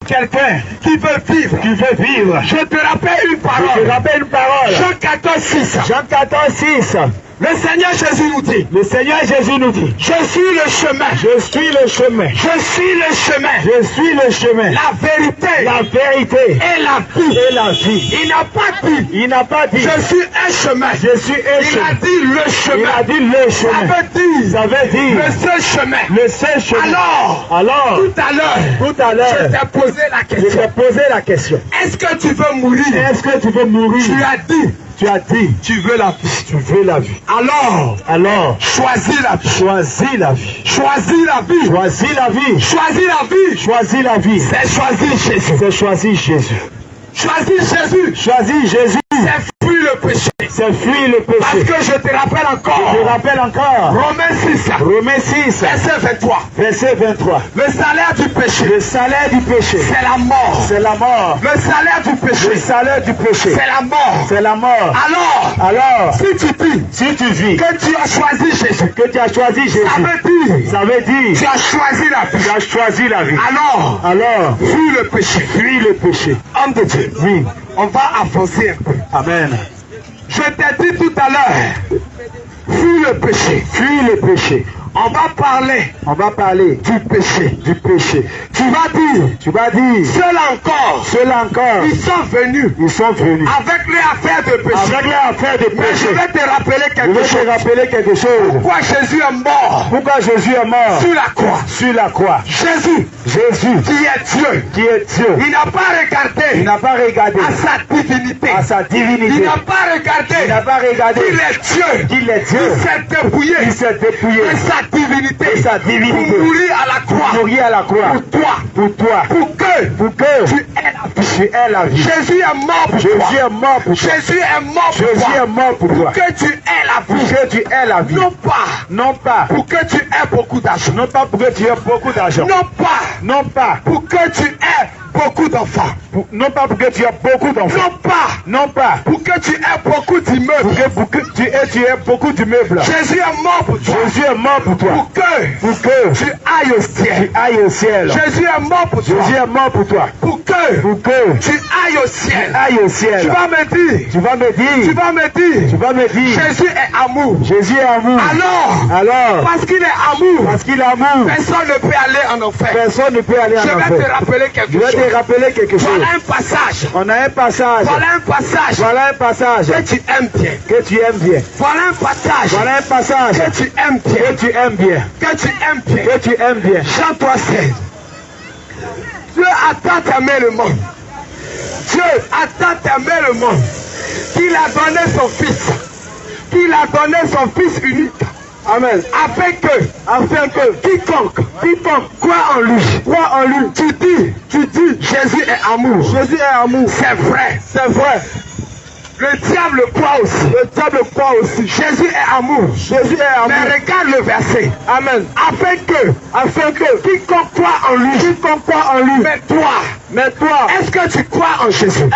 Quelqu'un qui veut vivre. Je te rappelle une parole. Jean 14:6. Jean 14:6. Le Seigneur Jésus nous dit. Le Seigneur Jésus nous dit. Je suis le chemin. Je suis le chemin. Je suis le chemin. Je suis le chemin. La vérité. La vérité. Et la vie. Et la vie. Il n'a pas dit. Il n'a pas dit. Je suis un chemin. Je suis un chemin. Il a dit le chemin. Il a dit le chemin. Ça veut dire. Le seul chemin. Le seul chemin. Alors. Tout à l'heure. Je t'ai posé la question. Je t'ai posé la question. Est-ce que tu veux mourir? Est-ce que tu veux mourir? Tu as dit. Tu as dit. Tu veux la vie. Tu veux la vie. Alors. Choisis la vie. Choisis la vie. Choisis la vie. Choisis la vie. Choisis la vie. Choisis la vie. C'est choisir Jésus. C'est choisir Jésus. Choisis Jésus. Choisis Jésus. C'est fuir le péché. C'est fuir le péché. Parce que je te rappelle encore. Je te rappelle encore. Romains 6. Romains 6. Verset 23. Verset 23. Le salaire du péché. Le salaire du péché. C'est la mort. C'est la mort. Le salaire du péché. Le salaire du péché. C'est la mort. C'est la mort. Alors. Si tu dis. Si tu vis. Que tu as choisi Jésus. Que tu as choisi Jésus. Ça veut dire. Tu as choisi la vie. Tu as choisi la vie. Alors. Fuis le péché. Fuis le péché. Homme de Dieu. Oui. On va avancer un peu. Amen. Je t'ai dit tout à l'heure, fuis le péché. Fuis le péché. On va parler du péché. Tu vas dire, ceux-là encore, ils sont venus avec les affaires de péché. Mais je vais te rappeler quelque chose. Pourquoi Jésus est mort sur la croix. Jésus qui est Dieu, il n'a pas regardé à sa divinité. Il n'a pas regardé qu'il est Dieu. Il s'est dépouillé de sa divinité pour mourir à la croix pour toi pour que tu aies la vie. Jésus est mort pour toi. Jésus est mort pour toi. Que tu aies la vie. Non pas pour que tu aies beaucoup d'argent. Non pas pour que tu aies beaucoup d'argent. Non pas pour que tu aies beaucoup d'enfants. Non pas pour que tu aies beaucoup d'enfants. Non pas pour que tu aies beaucoup d'immeubles. Pour que tu aies beaucoup d'immeubles. Jésus est mort pour toi. Pour que tu ailles au ciel. Jésus est mort pour toi. Pour que tu ailles au ciel. Tu vas me dire. Jésus est amour. Alors. Parce qu'il est amour. Personne ne peut aller en enfer. Je vais te rappeler quelque chose. Voilà un passage. Voilà un passage. Que tu aimes bien. Voilà un passage. Que tu aimes bien. Jean 3:16. Dieu a tant aimé le monde. Qu'il a donné son fils unique. Amen. Afin que quiconque croit en lui. Tu dis, Jésus est amour. C'est vrai. Le diable croit aussi. Jésus est amour. Mais regarde le verset. Amen. Afin que quiconque croit en lui. Mais toi, est-ce que tu crois en Jésus? C'est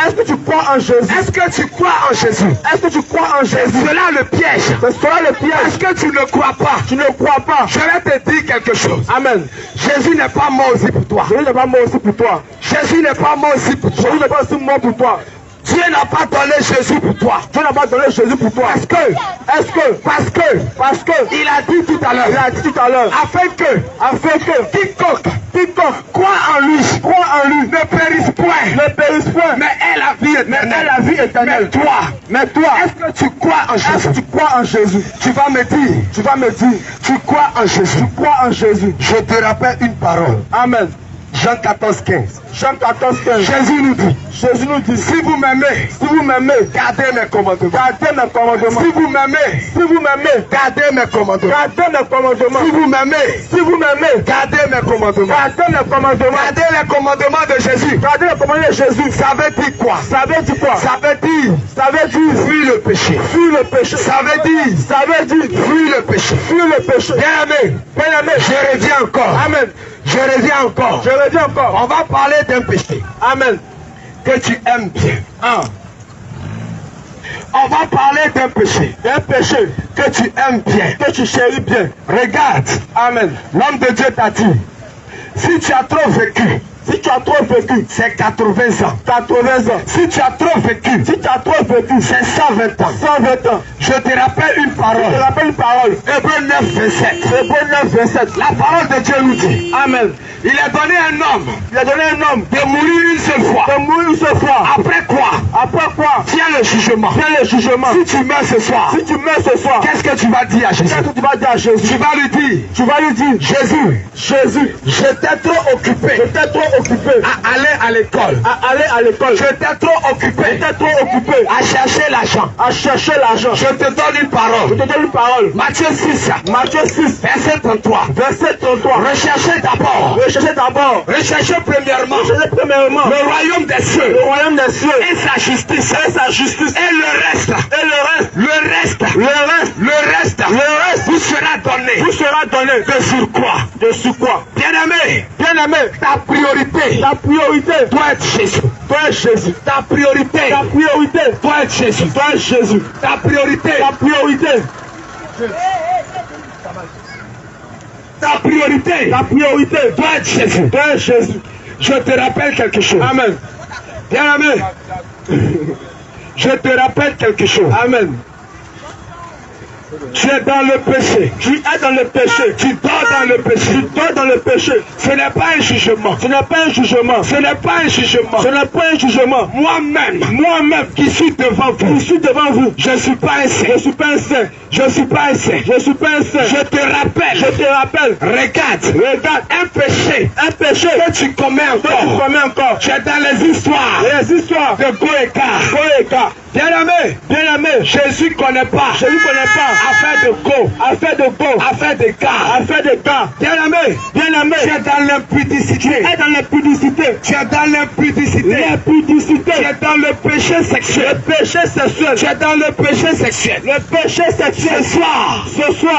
là le piège. Est-ce que tu ne crois pas? Je vais te dire quelque chose. Amen. Jésus n'est pas mort aussi pour toi. Jésus n'est pas mort aussi pour toi. Dieu n'a pas donné Jésus pour toi. Parce que il a dit tout à l'heure. Afin que quiconque croit en lui ne périsse point. Mais ait la vie éternelle. Mais toi, est-ce que tu crois en Jésus? Tu vas me dire, tu crois en Jésus. Je te rappelle une parole. Amen. Jean 14:15. Jésus nous dit, si vous m'aimez, gardez mes commandements. Si vous m'aimez, gardez mes commandements. Si vous m'aimez, gardez mes commandements. Gardez les commandements de Jésus. Ça veut dire quoi? Ça veut dire fuis le péché. Ça veut dire fuis le péché. Bien-aimé, je reviens encore. Amen. Je reviens encore. On va parler d'un péché. Amen. Que tu aimes bien. On va parler d'un péché. Que tu aimes bien. Que tu chéris bien. Regarde. Amen. L'homme de Dieu t'a dit, si tu as trop vécu as trop vécu, c'est 80 ans. 80 ans. Si tu as trop vécu, Si tu as trop vécu, c'est 120 ans. 120 ans. Je te rappelle une Je te parole. rappelle une parole. Hébreux 9, 27. Hébreux 9, 27. La parole de Dieu nous dit, Amen. il a donné un homme Il a donné un homme de mourir une seule fois. de mourir une seule fois. Après quoi Après quoi vient le jugement. vient le jugement. Si tu meurs ce soir, Si tu meurs ce soir, qu'est-ce que tu vas dire à Jésus? qu'est-ce que tu vas dire à Jésus? Tu vas lui dire, Tu vas lui dire, Jésus, Jésus, j'étais trop occupé j'étais trop occupé à aller à l'école. à aller à l'école. J'étais trop occupé J'étais trop occupé à chercher l'argent. à chercher l'argent. Je te donne une Je parole. te donne une parole. Matthieu 6, Matthieu 6, verset 33. verset 33. Recherchez d'abord. Recherchez d'abord, Recherchez premièrement recherchez premièrement le royaume des cieux le royaume des cieux et sa justice. et sa justice. Et le reste, Et le reste, le reste, le reste, le reste, le reste vous sera donné vous sera donné de surcroît. de quoi? Bien-aimé, Bien aimé, ta priorité ta priorité doit être Jésus. doit être Jésus. Ta priorité Ta priorité doit être Jésus. doit être Jésus. Ta priorité, Ta priorité, ta priorité ta priorité doit être Jésus. doit être Jésus. Je te rappelle quelque chose. Amen. Bien-aimé, je te rappelle quelque chose. Amen. Tu es dans le péché. Tu es dans le péché. Tu dors dans le péché. Tu dors dans le péché. Ce n'est pas un jugement. Ce n'est pas un jugement. Ce n'est pas un jugement. Ce n'est pas un jugement. Moi-même qui suis devant vous, Je suis devant vous. je ne suis pas un saint. Je ne suis pas un saint. Je ne suis pas un saint. Je ne suis pas un saint. Je te rappelle. Je te rappelle. Regarde un péché Un péché que tu commets que tu encore. commets encore. Tu es dans les histoires Les histoires de Goéka. Goéka. Bien-aimé, Bien-aimé, Jésus ne connaît pas je ne connais pas. affaire de go, Affaire de go. affaire de car. Affaire de gars. Bien-aimé, Bien-aimé, tu es dans l'impudicité. tu es dans l'impudicité. Tu es dans l'impudicité. L'impudicité. Tu es dans le péché sexuel. Le péché sexuel. Tu es dans le péché sexuel. Le péché sexuel. Ce soir,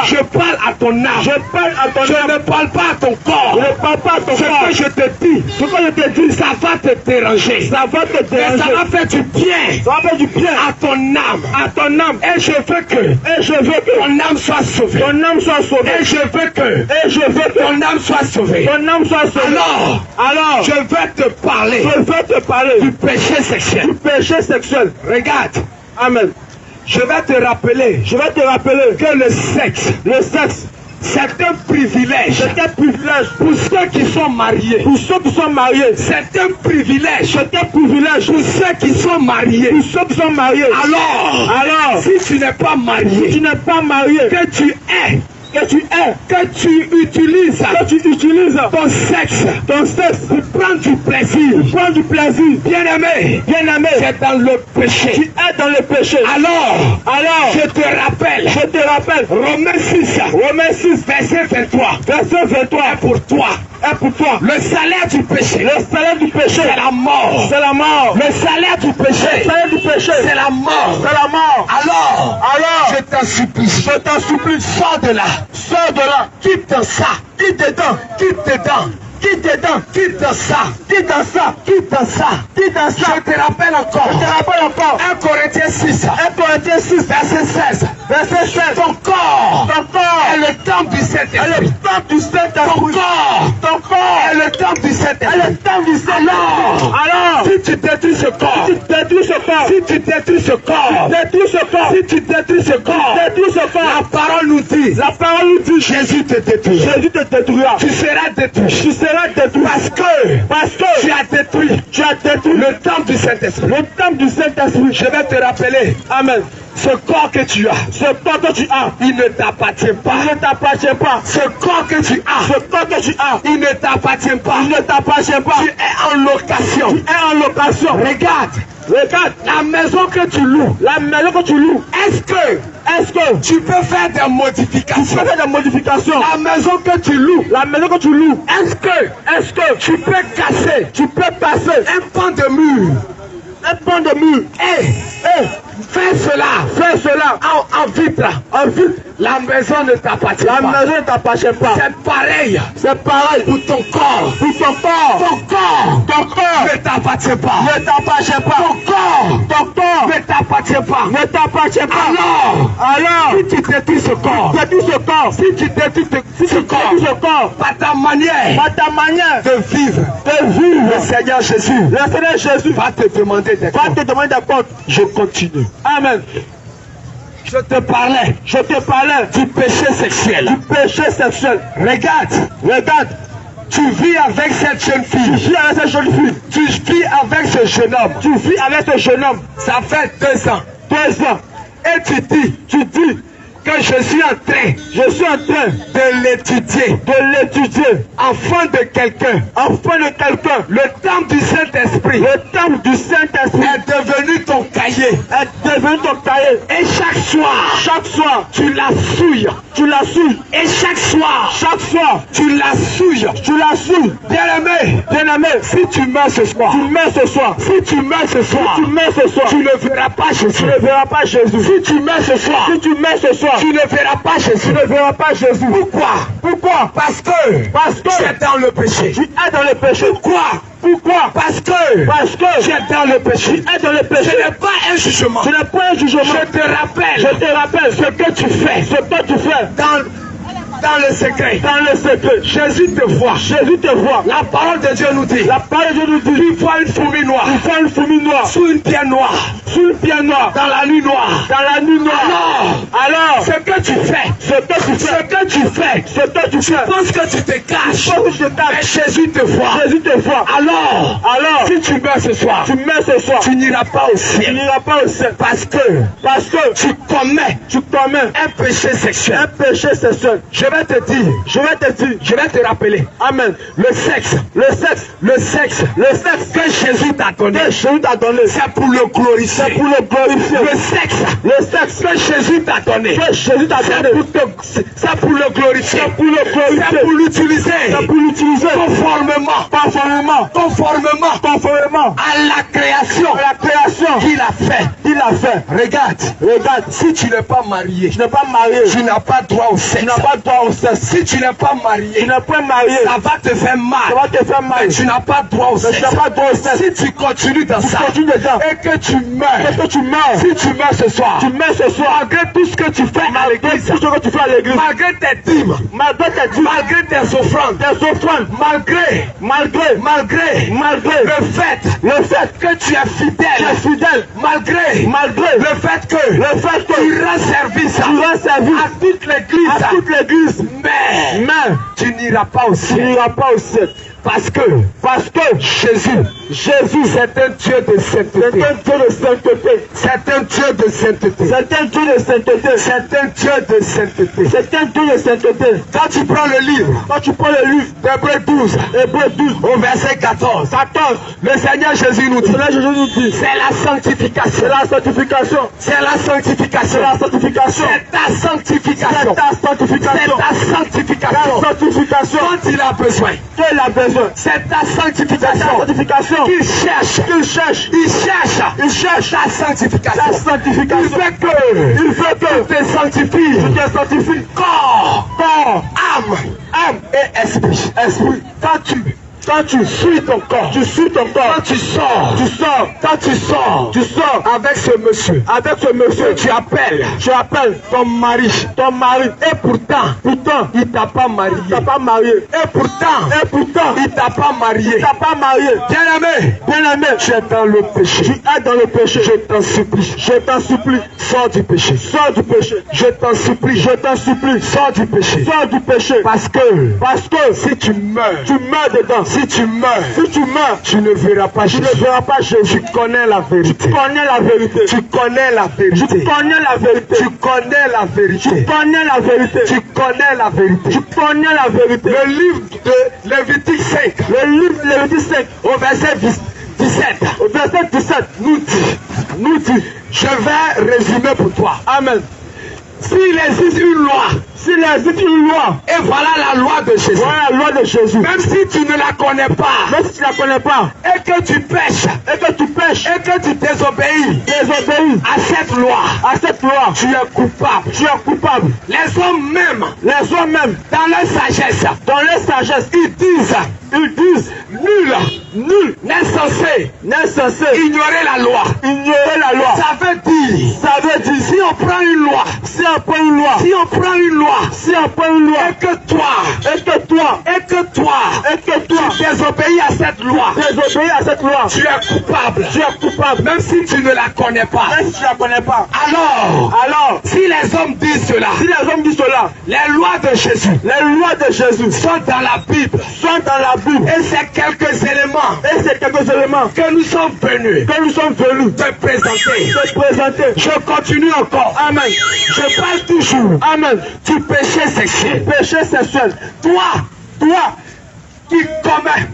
Je je parle à ton âme. je parle à ton Je âme. ne parle pas à ton corps. Je ne parle pas à ton Ce corps. que je te dis, Ce que je te dis, ça va te déranger. ça va te Mais déranger. ça va faire du bien Ça va faire du bien à ton âme. à ton âme. Et je veux que Et je veux que ton âme soit sauvée. ton âme soit sauvée. Et je veux que Et je veux que ton âme soit sauvée. ton âme soit sauvée. Alors, Je vais te parler je vais te parler du péché sexuel. du péché sexuel. Regarde, Amen. je vais te rappeler Je vais te rappeler que le sexe, c'est un privilège c'est un privilège pour ceux qui sont mariés. pour ceux qui sont mariés. C'est un privilège C'est un privilège pour ceux qui sont mariés. pour ceux qui sont mariés. Alors, si tu n'es pas tu marié, n'es pas marié, que tu es, que tu es, que tu utilises que tu utilises ton sexe ton sexe pour prendre du plaisir, prends du plaisir. bien-aimé, Bien-aimé, c'est dans le tu péché. es dans le péché. Alors, je te rappelle, je te rappelle, Romains 6, Romains 6, verset 23, verset 23, pour toi, est pour toi. le salaire du péché, Le salaire du péché, c'est la mort. c'est la mort. Le salaire du Le péché, salaire du péché, c'est la mort. c'est la mort. Alors, je t'en supplie, Je t'en supplie, sors de là, sors de là, quitte ça, quitte dedans, quitte dedans, quitte dedans, quitte ça, quitte dans ça, quitte ça. quitte dans ça. Je te rappelle encore, Je te rappelle encore, 1 Corinthiens 6, 1 Corinthiens 6, verset 16. verset 16. Ton corps Ton corps est le temple du est Saint-Esprit. le temple du Ton Saint-Esprit. corps Ton corps est le temple du est Saint-Esprit. le temple du Saint-Esprit. Alors, Si tu détruis ce corps, si tu détruis ce corps, si tu détruis ce corps, détruis ce corps, si tu détruis ce corps, détruis ce la corps, parole nous dit, la parole nous dit, Jésus te détruit. Jésus te détruira. Tu seras détruit. Tu seras détruit Parce que tu as détruit le temple du Saint-Esprit. le temple du Saint-Esprit. Je vais te rappeler, Amen. ce corps que tu as, Ce corps que tu as, il ne t'appartient pas. il ne t'appartient pas. Ce corps que tu as, Ce corps que tu as, il ne t'appartient pas. il ne t'appartient pas. Tu es en location. Tu es en location. Regarde, la maison que tu loues. la maison que tu loues. Est-ce que Tu peux faire des modifications. Tu peux faire des modifications. La maison que tu loues. La maison que tu loues. Est-ce que Tu peux casser tu peux passer un pan de mur. un pan de mur Et fais cela en vitre. En vitre. La maison ne t'appartient La pas. maison ne t'appartient pas. C'est pareil C'est pareil pour ton corps. pour ton corps. Ton corps Ton corps ne t'appartient t'appartient pas. Ne t'appartient pas. Ton corps ne t'appartient pas. ne t'appartient pas. Alors, si tu détruis ce corps, si tu détruis ce corps, par ta manière de vivre, le Seigneur Jésus va te demander des comptes. Je continue. Amen. Je te parlais du péché sexuel. Regarde, tu vis avec cette jeune fille. Tu vis avec ce jeune homme. Ça fait 2 ans. Et tu dis que je suis en train de l'étudier, enfant de quelqu'un, le temple du Saint-Esprit, est devenu ton cahier, et chaque soir, tu la souilles, et chaque soir, tu la souilles, bien-aimé, si tu meurs ce soir, tu ne verras pas Jésus, si tu meurs ce soir, tu ne verras pas Jésus. Pourquoi? Parce que tu es dans le péché. Pourquoi? Parce que tu es dans le péché. Ce n'est pas un jugement. Je te rappelle ce que tu fais. Dans le secret. Jésus te voit. La parole de Dieu nous dit. Il faut une fourmi noire. Sous une pierre noire. Dans la nuit noire. Alors, ce que tu fais. Tu penses que tu te caches. Mais Jésus te voit. Alors, si tu meurs ce soir, tu n'iras pas au ciel. Parce que tu commets un péché sexuel. Je vais te dire, je vais te rappeler. Amen. Le sexe que Jésus t'a donné, c'est pour le glorifier. Le sexe que Jésus t'a donné, c'est pour le glorifier. C'est pour l'utiliser conformément à la création qu'il a fait. Regarde, si tu n'es pas marié, tu n'as pas droit au sexe. Si tu n'es pas marié, ça va te faire mal. Mais tu n'as pas droit au sexe. Si tu continues dans ça et que tu meurs, si tu meurs ce soir, malgré tout ce que tu fais à l'église, malgré tes dîmes, malgré tes offrandes, malgré le fait que tu es fidèle, malgré le fait que tu rends service à toute l'église, mais tu n'iras pas au ciel. Parce que Jésus, c'est un Dieu de sainteté. C'est un Dieu de sainteté. Quand tu prends le livre d'Hébreux 12, au verset 14, le Seigneur Jésus nous dit, c'est la sanctification. C'est ta sanctification. Quand il a besoin. C'est ta sanctification. Qu'il cherche. Il cherche ta sanctification. Il veut que tu te sanctifies. Corps, âme et esprit. Quand tu suis ton corps, quand tu sors avec ce monsieur, tu appelles ton mari, et pourtant, il t'a pas marié, et pourtant, il t'a pas marié, bien-aimé, tu es dans le péché, je t'en supplie, sors du péché, je t'en supplie, sors du péché, parce que si tu meurs dedans, si tu meurs, tu ne verras pas Jésus. Tu connais la vérité. Le livre de Lévitique 5. Au verset 17. Nous dit. Je vais résumer pour toi. Amen. S'il existe une loi, et voilà la loi de Jésus. Même si tu ne la connais pas, et que tu pêches, et que tu désobéis à cette loi, tu es coupable. Les hommes même, dans leur sagesse, ils disent, Nul n'est censé ignorer la loi. ignorer la loi. Ça veut dire, Si on prend une loi, si on prend une loi, si on prend une loi, et que toi, tu désobéis à cette loi, tu es coupable. même si tu ne la connais pas. Même si tu ne la connais pas. Alors, si les hommes disent cela, les lois de Jésus sont dans la Bible, et c'est quelques éléments que nous sommes venus te présenter. Je continue encore. Amen. Je parle toujours du péché sexuel. Toi qui commets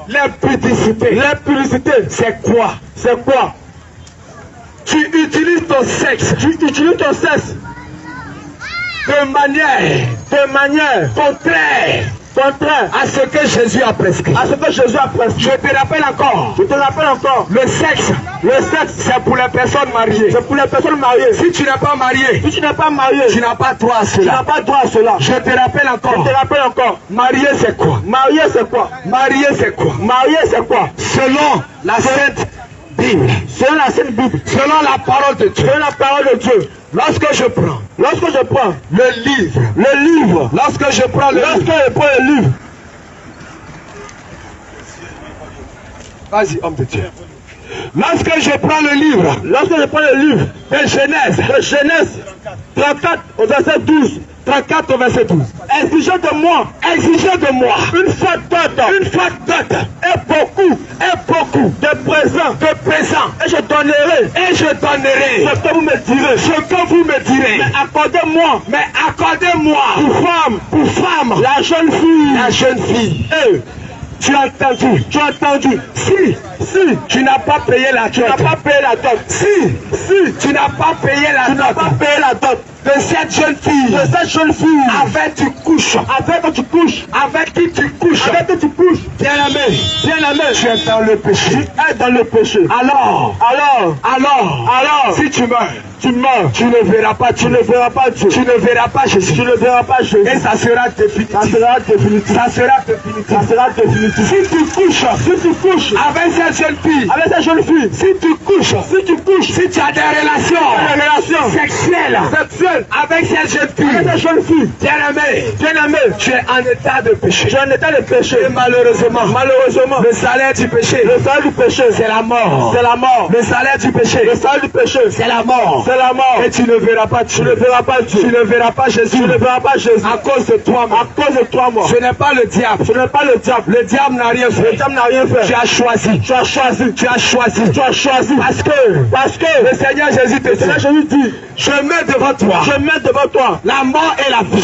l'impudicité, c'est quoi? Tu utilises ton sexe de manière contraire à ce que Jésus a prescrit. Je te rappelle encore. Le sexe, c'est pour les personnes mariées. Si tu n'es pas marié, tu n'as pas droit à cela. Je te rappelle encore. Marié c'est quoi? Selon la Sainte Bible. Selon la parole de Dieu. Lorsque je prends le livre, lorsque je prends le livre, vas-y, homme de Dieu. Lorsque je prends le livre de Genèse 34 au verset 12, exigez de moi une fois d'autre et beaucoup de présents, et je donnerai ce que vous me direz. Mais accordez-moi pour femme la jeune fille. Tu as entendu. Si tu n'as pas payé la dot, si tu n'as pas payé la dot de cette jeune fille, avec qui tu couches, bien-aimé, tu es dans le péché. Alors, si tu meurs, tu ne verras pas Dieu, tu ne verras pas Jésus, et ça sera définitif. Si tu couches avec cette jeune fille, si tu as des relations sexuelles avec cette jeune fille, bien-aimé, tu es en état de péché. Et malheureusement, le salaire du péché, c'est la mort. Le salaire du péché, c'est la mort. Et tu ne verras pas Dieu. Tu ne verras pas Jésus. À cause de toi. Ce n'est pas le diable. Le diable n'a rien fait. Tu as choisi. Parce que le Seigneur Jésus te dit, je mets devant toi la mort et la vie.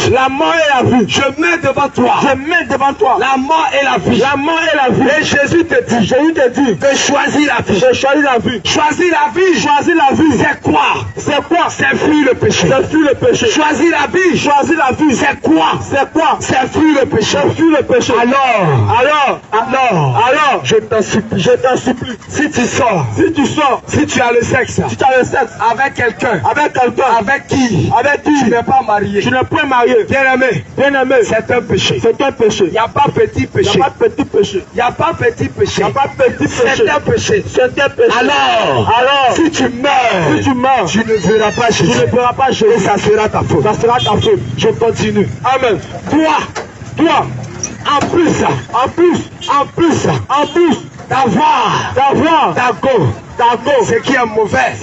Je mets devant toi la mort et la vie. Et Jésus te dit de choisir la vie. Choisir la vie. C'est quoi? C'est fuir le péché. Choisir la vie. C'est quoi? C'est fuir le péché. Alors, je t'en supplie. Si tu sors, si tu as le sexe avec quelqu'un, avec qui tu n'es pas marié, bien-aimé, c'est un péché. Il n'y a pas petit péché. C'est un péché. Alors, si tu meurs, tu ne verras pas Jésus. Et ça sera ta faute. Je continue. Amen. Toi, en plus d'avoir ta go, ce qui est mauvais,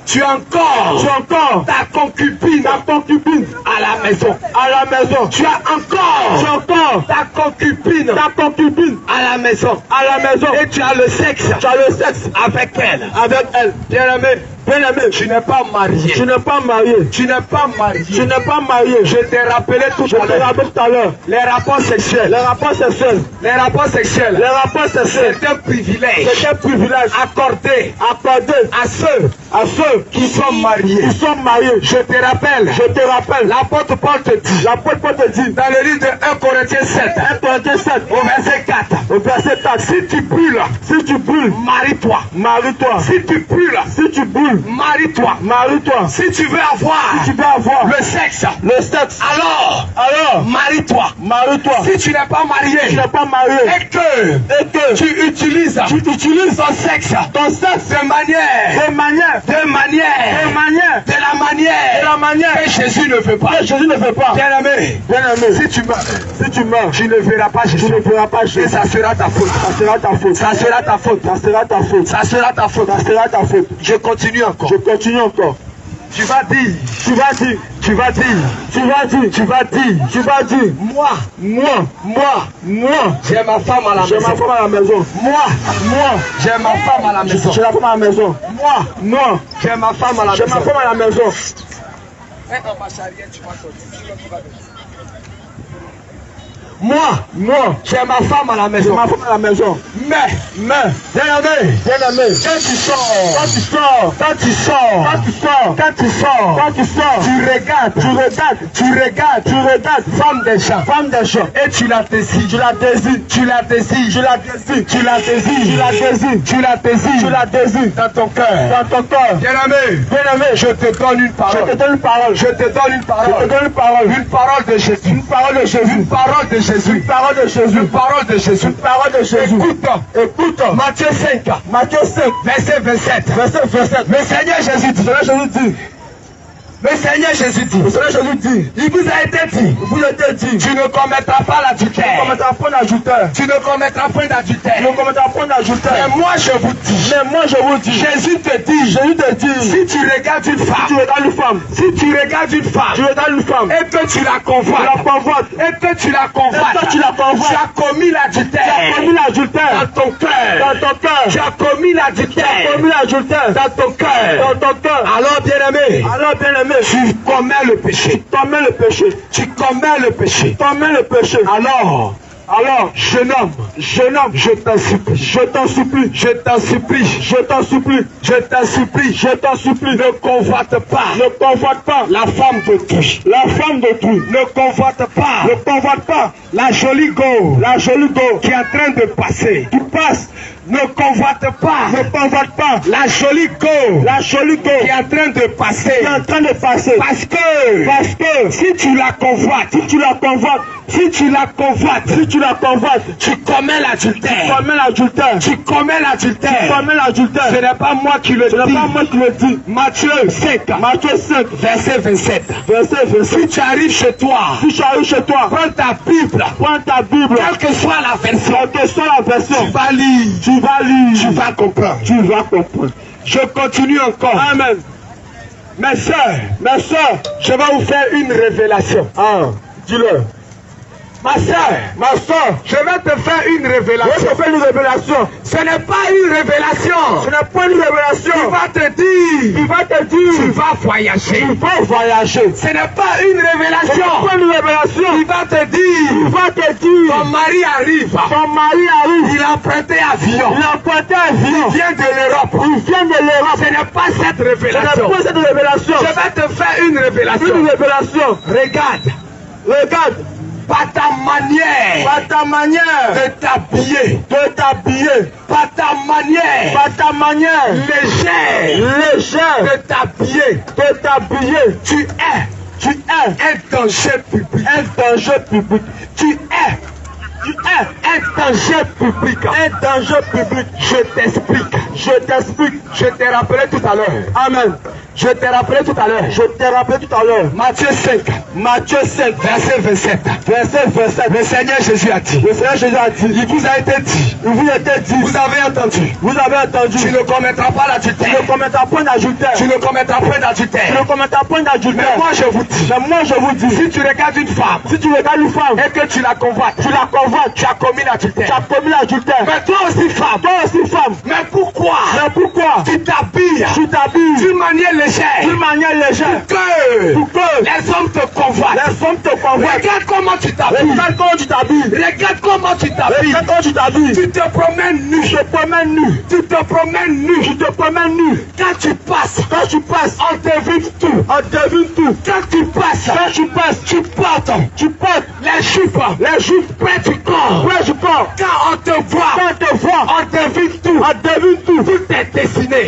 tu as encore ta concubine à la maison. Tu as encore ta concubine à la maison. Et tu as le sexe avec elle. Bien-aimé, tu n'es pas marié. Je t'ai rappelé tout à l'heure. Les rapports sexuels. C'est un privilège accordé à ceux À ceux qui sont mariés. Je te rappelle. L'apôtre Paul te dit. Dans le livre de 1 Corinthiens 7. Au verset 4. Si tu brûles. Marie-toi. Si tu brûles. Marie-toi. Si tu veux avoir. Le sexe. Alors. Marie-toi. Si tu n'es pas marié. Et que tu utilises ton sexe. De la manière que Jésus ne veut pas. Bien-aimé, si tu meurs, tu ne verras pas Jésus. Et ça sera ta faute. Je continue encore. Tu vas dire. Moi, j'ai ma femme à la maison. Moi, j'ai ma femme à la maison. Moi, j'ai ma femme à la maison. Moi, j'ai ma femme à la maison. Mais, bien-aimé, quand tu sors, tu regardes femme des gens, et tu la désires, dans ton cœur. Bien-aimé, je te donne une parole. Une parole de Jésus. Écoute. Matthieu 5, verset 27. Le Seigneur Jésus dit. Il vous a été dit. Tu ne commettras pas l'adultère. Tu ne commettras point d'adultère. Mais moi je vous dis. Jésus te dit. Si tu regardes une femme. Et que tu la convoites. Tu as commis l'adultère. Dans ton cœur. Tu as commis l'adultère. Dans ton cœur. Alors bien-aimé. Tu commets le péché. Alors, jeune homme, je t'en supplie, ne convoite pas la femme d'autrui. Ne convoite pas la jolie go qui est en train de passer. Ne convoite pas la jolie go qui est en train de passer. Parce que si tu la convoites, tu commets l'adultère. Ce n'est pas moi qui le dis. Matthieu 5, verset 27. Si tu arrives chez toi, prends ta Bible. Quelle que soit la version, tu vas lire. Tu vas comprendre. Je continue encore. Amen. Mes soeurs, je vais vous faire une révélation. Dis-le. Ma soeur, je vais te faire une révélation. Ce n'est pas une révélation. Il va te dire. Tu vas voyager. Ce n'est pas une révélation. Il va te dire. Ton mari arrive. Il a emprunté avion. Il vient de l'Europe. Ce n'est pas cette révélation. Je vais te faire une révélation. Regarde. Pas ta manière de t'habiller. Pas ta manière légère de t'habiller. Tu es un danger public. Tu es un danger public. Je t'explique. Je t'ai rappelé tout à l'heure. Amen. Je t'ai rappelé tout à l'heure. Matthieu 5, verset 27. Le Seigneur Jésus a dit. Il vous a été dit. Vous avez entendu. Tu ne commettras pas l'adultère. Tu ne commettras point d'adultère. Mais moi je vous dis. Si tu regardes une femme. Et que tu la convoites. Tu as commis l'adultère. Mais toi aussi femme. Mais pourquoi tu t'habilles d'une manière légère, pour que les hommes te convoitent. Regarde comment tu t'habilles. Regarde comment tu t'habilles. Tu te promènes nu. Tu te promènes nu. Quand tu passes, on devine tout. Quand tu passes, tu portes les juifs près du corps. Quand on te voit, on devine tout. Tout est dessiné.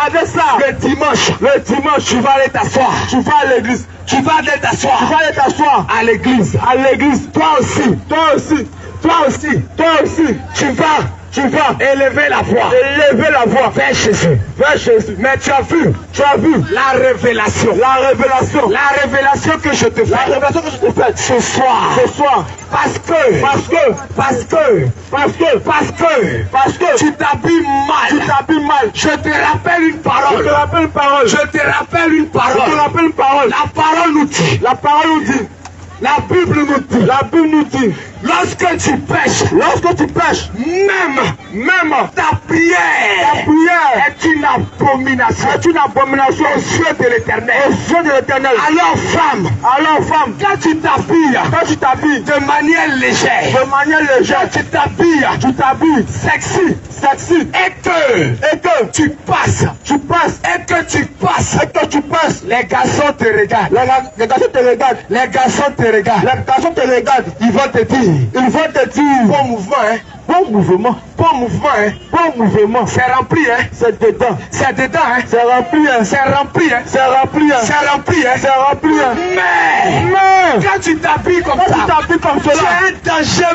Avec ça, le dimanche, tu vas aller t'asseoir. Tu vas aller t'asseoir à l'église. Toi aussi, tu vas élever la voix vers Jésus. Mais tu as vu la révélation que je te fais ce soir. Parce que tu t'habilles mal. Je te rappelle une parole. La parole nous dit. La Bible nous dit, lorsque tu pêches, même ta prière est une abomination aux yeux de l'Éternel. Alors femme, quand tu t'habilles de manière légère, tu t'habilles sexy, et que tu passes, les garçons te regardent. Les garçons te regardent. Ils vont te dire, bon mouvement, c'est rempli, c'est dedans, c'est rempli, mais quand tu t'habilles comme ça, tu as un danger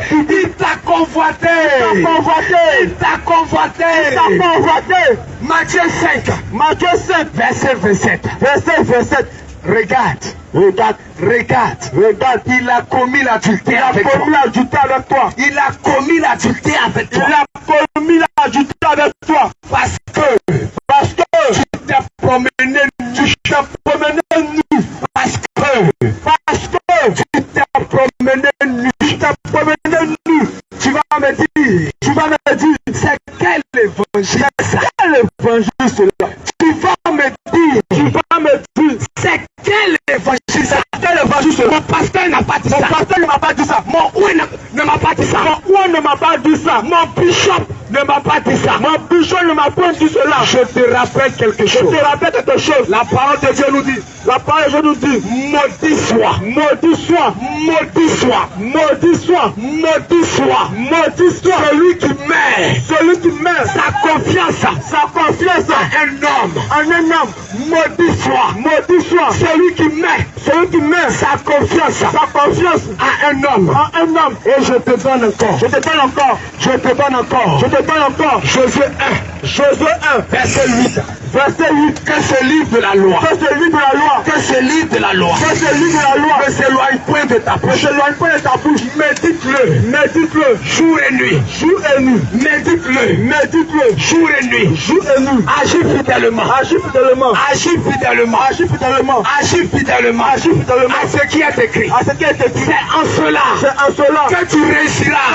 public. Il t'a convoité. Matthieu 5, verset 27. Regarde, il a commis l'adultère avec toi. Parce que tu t'es promené nu. Tu vas me dire, c'est quel évangile cela? Tu vas me dire, c'est quel évangile ça? Mon pasteur n'a pas dit ça. Mon oué ne m'a pas dit ça. Mon bishop ne m'a pas dit ça. Je te rappelle quelque chose. La parole de Dieu nous dit, maudit soit celui qui met sa confiance à un homme. Maudit soit celui qui met sa confiance à un homme. Et je te donne encore. Josué 1, verset 8. Que ce livre de la loi ne s'éloigne point de ta bouche. Médite-le jour et nuit. Médite-le jour et nuit. Agis fidèlement à ce qui est écrit. C'est en cela que tu réussiras.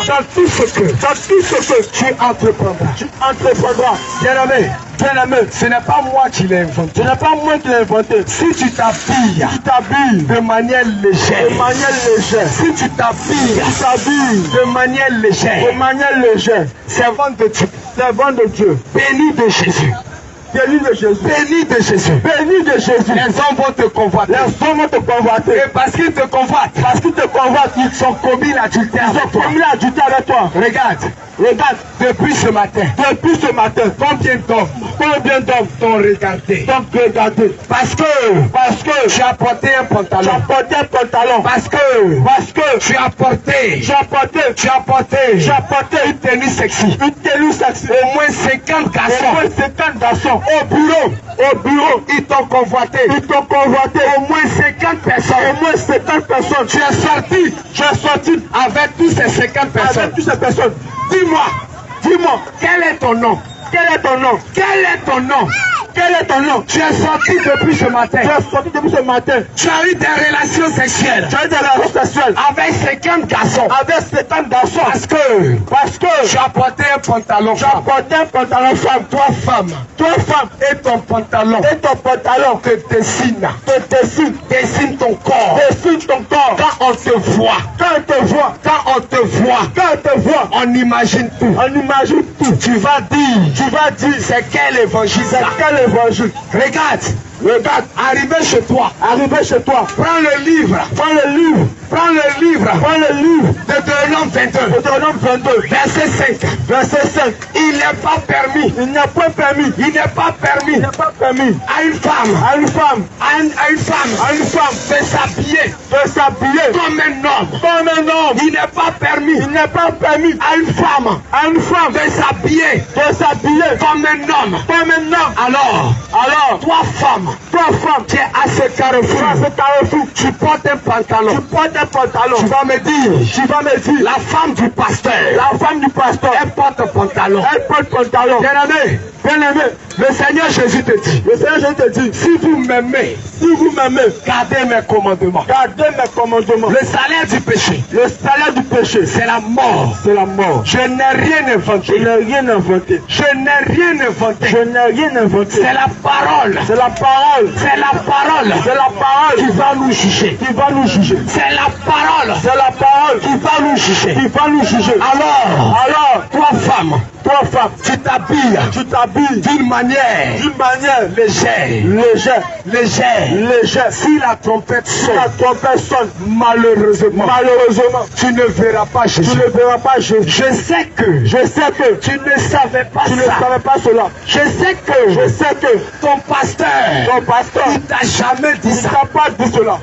Dans tout ce que tu entreprendras. Bien-aimé, ce n'est pas moi qui l'ai inventé. Si tu t'habilles de manière légère, si tu t'habilles de manière légère, servant de Dieu, béni de Jésus. Béni de Jésus. Les hommes vont te convoiter. Et parce qu'ils te convoitent, ils ont commis l'adultère avec toi. Regarde, depuis ce matin, combien d'hommes t'ont regardé? Parce que tu as porté un pantalon. Parce que tu as porté une tenue sexy. Au moins 50 garçons. Au bureau, ils t'ont convoité. Au moins 50 personnes. Tu es sorti avec toutes ces 50 personnes. Dis-moi, quel est ton nom? Quel est ton nom? Quel est ton nom? Quel est ton nom? Tu es sorti depuis ce matin. Tu es sorti depuis ce matin. Tu as eu des relations sexuelles. Tu as eu des relations sexuelles avec 50 garçons. Avec 50 garçons. Parce que tu as porté un pantalon. Tu as porté un pantalon femme. Toi femme. Toi femme. Et ton pantalon. Et ton pantalon te dessine. Te dessine. Dessine ton corps. Dessine ton corps. Quand on te voit. Quand on te voit. Quand on te voit. Quand on te voit. On imagine tout. On imagine tout. Tu vas dire. Tu vas dire. C'est quel évangile? C'est quel évangile? Regarde. Regarde, arrivez chez toi, prends le livre, prends le livre, Deutéronome 22, verset 5, il n'est pas permis, à une femme, de s'habiller, comme un homme, il n'est pas permis, à une femme, de s'habiller, comme un homme, alors, toi femme, tu es à ce carrefour, tu portes un pantalon, tu vas me dire, la femme du pasteur, elle porte un pantalon, bien aimé, le Seigneur Jésus te dit, si vous m'aimez, gardez mes commandements, le salaire du péché, c'est la mort, je n'ai rien inventé, c'est la parole, qui va nous juger, c'est la parole qui va nous juger, alors, toi femme, tu t'habilles d'une manière légère. Si la trompette sonne, malheureusement, tu ne verras pas Jésus. Je sais que tu ne savais pas cela. Je sais que ton pasteur, il t'a jamais dit ça.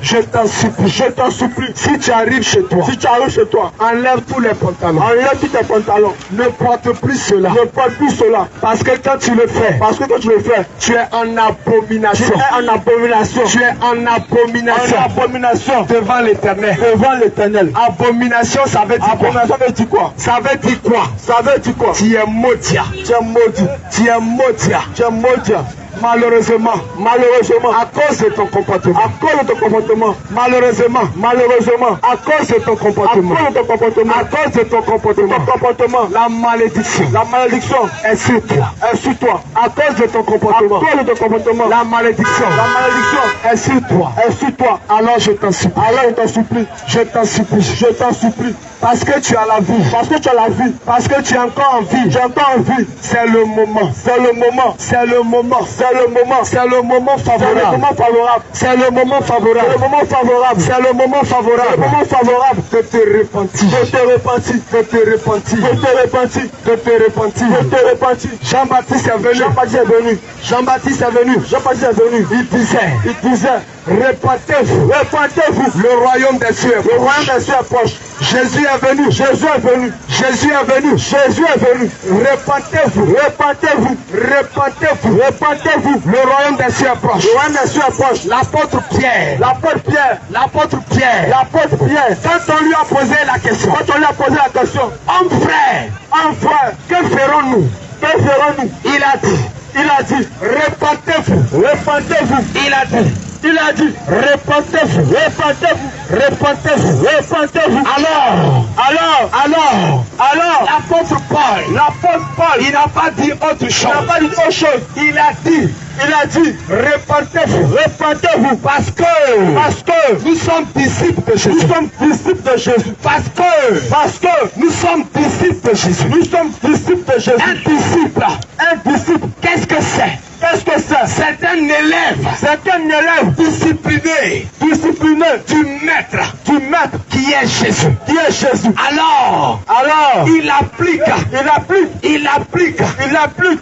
Je t'en supplie. Si tu arrives chez toi, enlève tous les pantalons. Ne porte plus cela. Parce que quand tu le fais, tu es en abomination. Devant l'Éternel. Abomination, ça veut dire quoi? Ça veut dire quoi? Tu es maudit. Malheureusement, à cause de ton comportement, malheureusement, à cause de ton comportement, la malédiction est sur toi, à cause de ton comportement, la malédiction est sur toi, alors je t'en supplie, parce que tu as la vie, parce que tu es encore en vie, c'est le moment favorable de te repentir. Jean-Baptiste est venu. Il disait, répentez-vous. Le royaume des cieux est proche. Jésus est venu. Répentez-vous. Le royaume des cieux est proche. L'apôtre Pierre, quand on lui a posé la question, homme frère, que ferons-nous? Il a dit, répentez-vous. Il a dit, répentez-vous. Alors, l'apôtre Paul, il n'a pas dit autre chose. Il a dit, répentez-vous. Parce que nous sommes disciples de Jésus. Parce que nous sommes disciples de Jésus. Un disciple, qu'est-ce que c'est? C'est un élève discipliné du maître qui est Jésus. Alors, il applique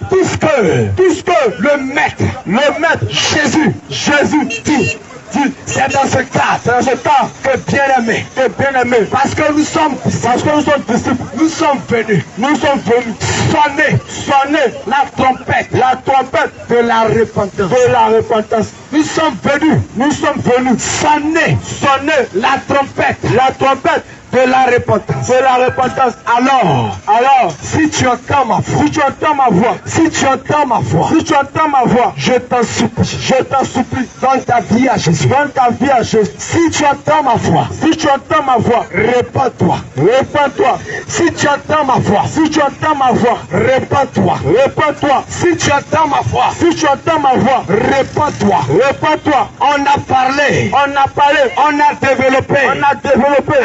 tout ce que le maître Jésus dit. C'est dans ce cas que bien aimé, parce que nous sommes disciples, nous sommes venus sonner la trompette de la repentance. Nous sommes venus sonner la trompette de la repentance. Alors, si tu entends ma voix, si tu entends ma voix, je t'en supplie, donne ta vie à Jésus. Si tu entends ma voix, répands-toi. Si tu entends ma voix, répands-toi. Si tu entends ma voix, répands-toi. On a parlé, on a développé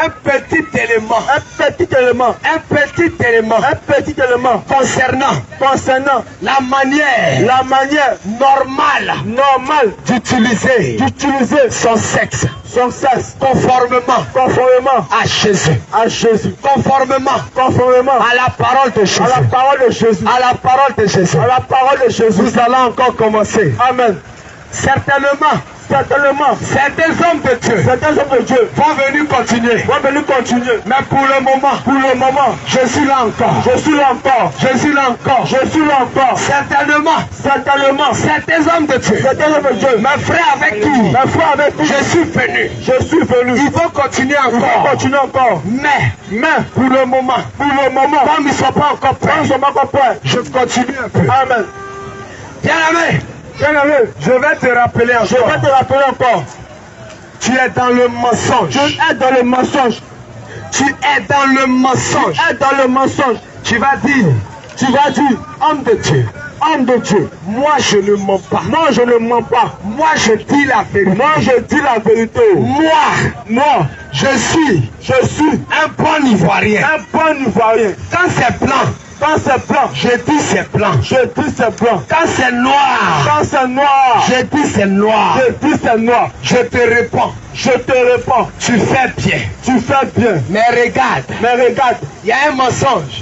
un petit élément concernant la manière normale d'utiliser son sexe conformément à Jésus, conformément à la parole de Jésus, Nous allons encore commencer. Amen. Certainement, certains hommes de Dieu vont venir continuer. Mais pour le moment, je suis là encore. Certainement, certains hommes de Dieu, mes frères avec qui je suis venu. Ils vont continuer encore. Mais pour le moment, comme ils ne sont pas encore prêts, je continue un peu. Amen. Bien-aimé, je vais te rappeler encore. Tu es dans le mensonge. Tu vas dire, homme de Dieu, moi je ne mens pas. Moi je dis la vérité. Moi, je suis un bon Ivoirien. Quand c'est blanc, je dis c'est blanc. Quand c'est noir, je dis c'est noir. Je te réponds, tu fais bien. Mais regarde, il y a un mensonge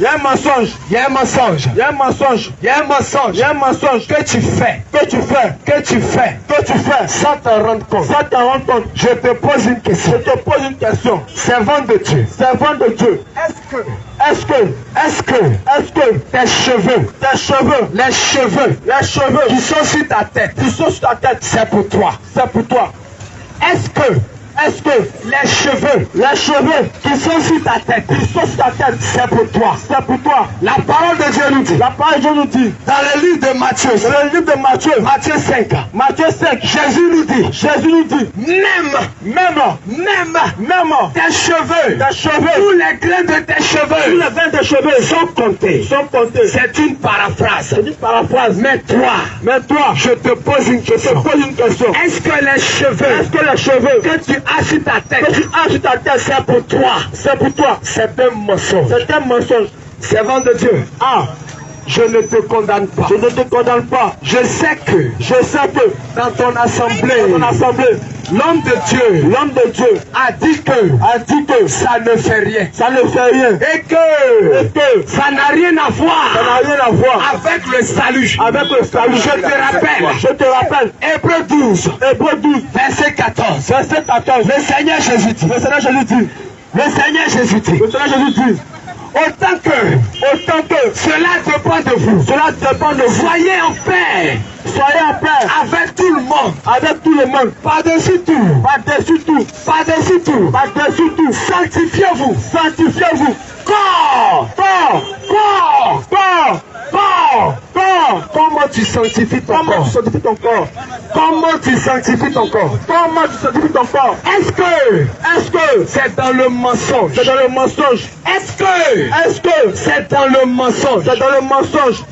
que tu fais sans te rendre compte. Je te pose une question. Servant de Dieu, est-ce que tes cheveux, les cheveux qui sont sur ta tête, c'est pour toi. Est-ce que les cheveux qui sont sur ta tête, c'est pour toi. La parole de Dieu nous dit, dans le livre de Matthieu, Matthieu 5, Jésus nous dit, même tes cheveux, tous les grains de tes cheveux sont comptés. C'est une paraphrase. Mais toi, je te pose une question. Est-ce que les cheveux que tu as sur ta tête, c'est pour toi. C'est un mensonge. Servant de Dieu. Je ne te condamne pas. Je sais que dans ton assemblée, l'homme de Dieu a dit que ça ne fait rien. Et que ça n'a rien à voir avec le salut. Je te rappelle. Hébreux 12, verset 14. Le Seigneur Jésus dit. Autant que cela dépend de vous. Soyez en paix. Avec tout le monde. Par-dessus tout. Sanctifiez-vous. Corps. Comment tu sanctifies ton corps? Est-ce que c'est dans le mensonge? Est-ce que c'est dans le mensonge?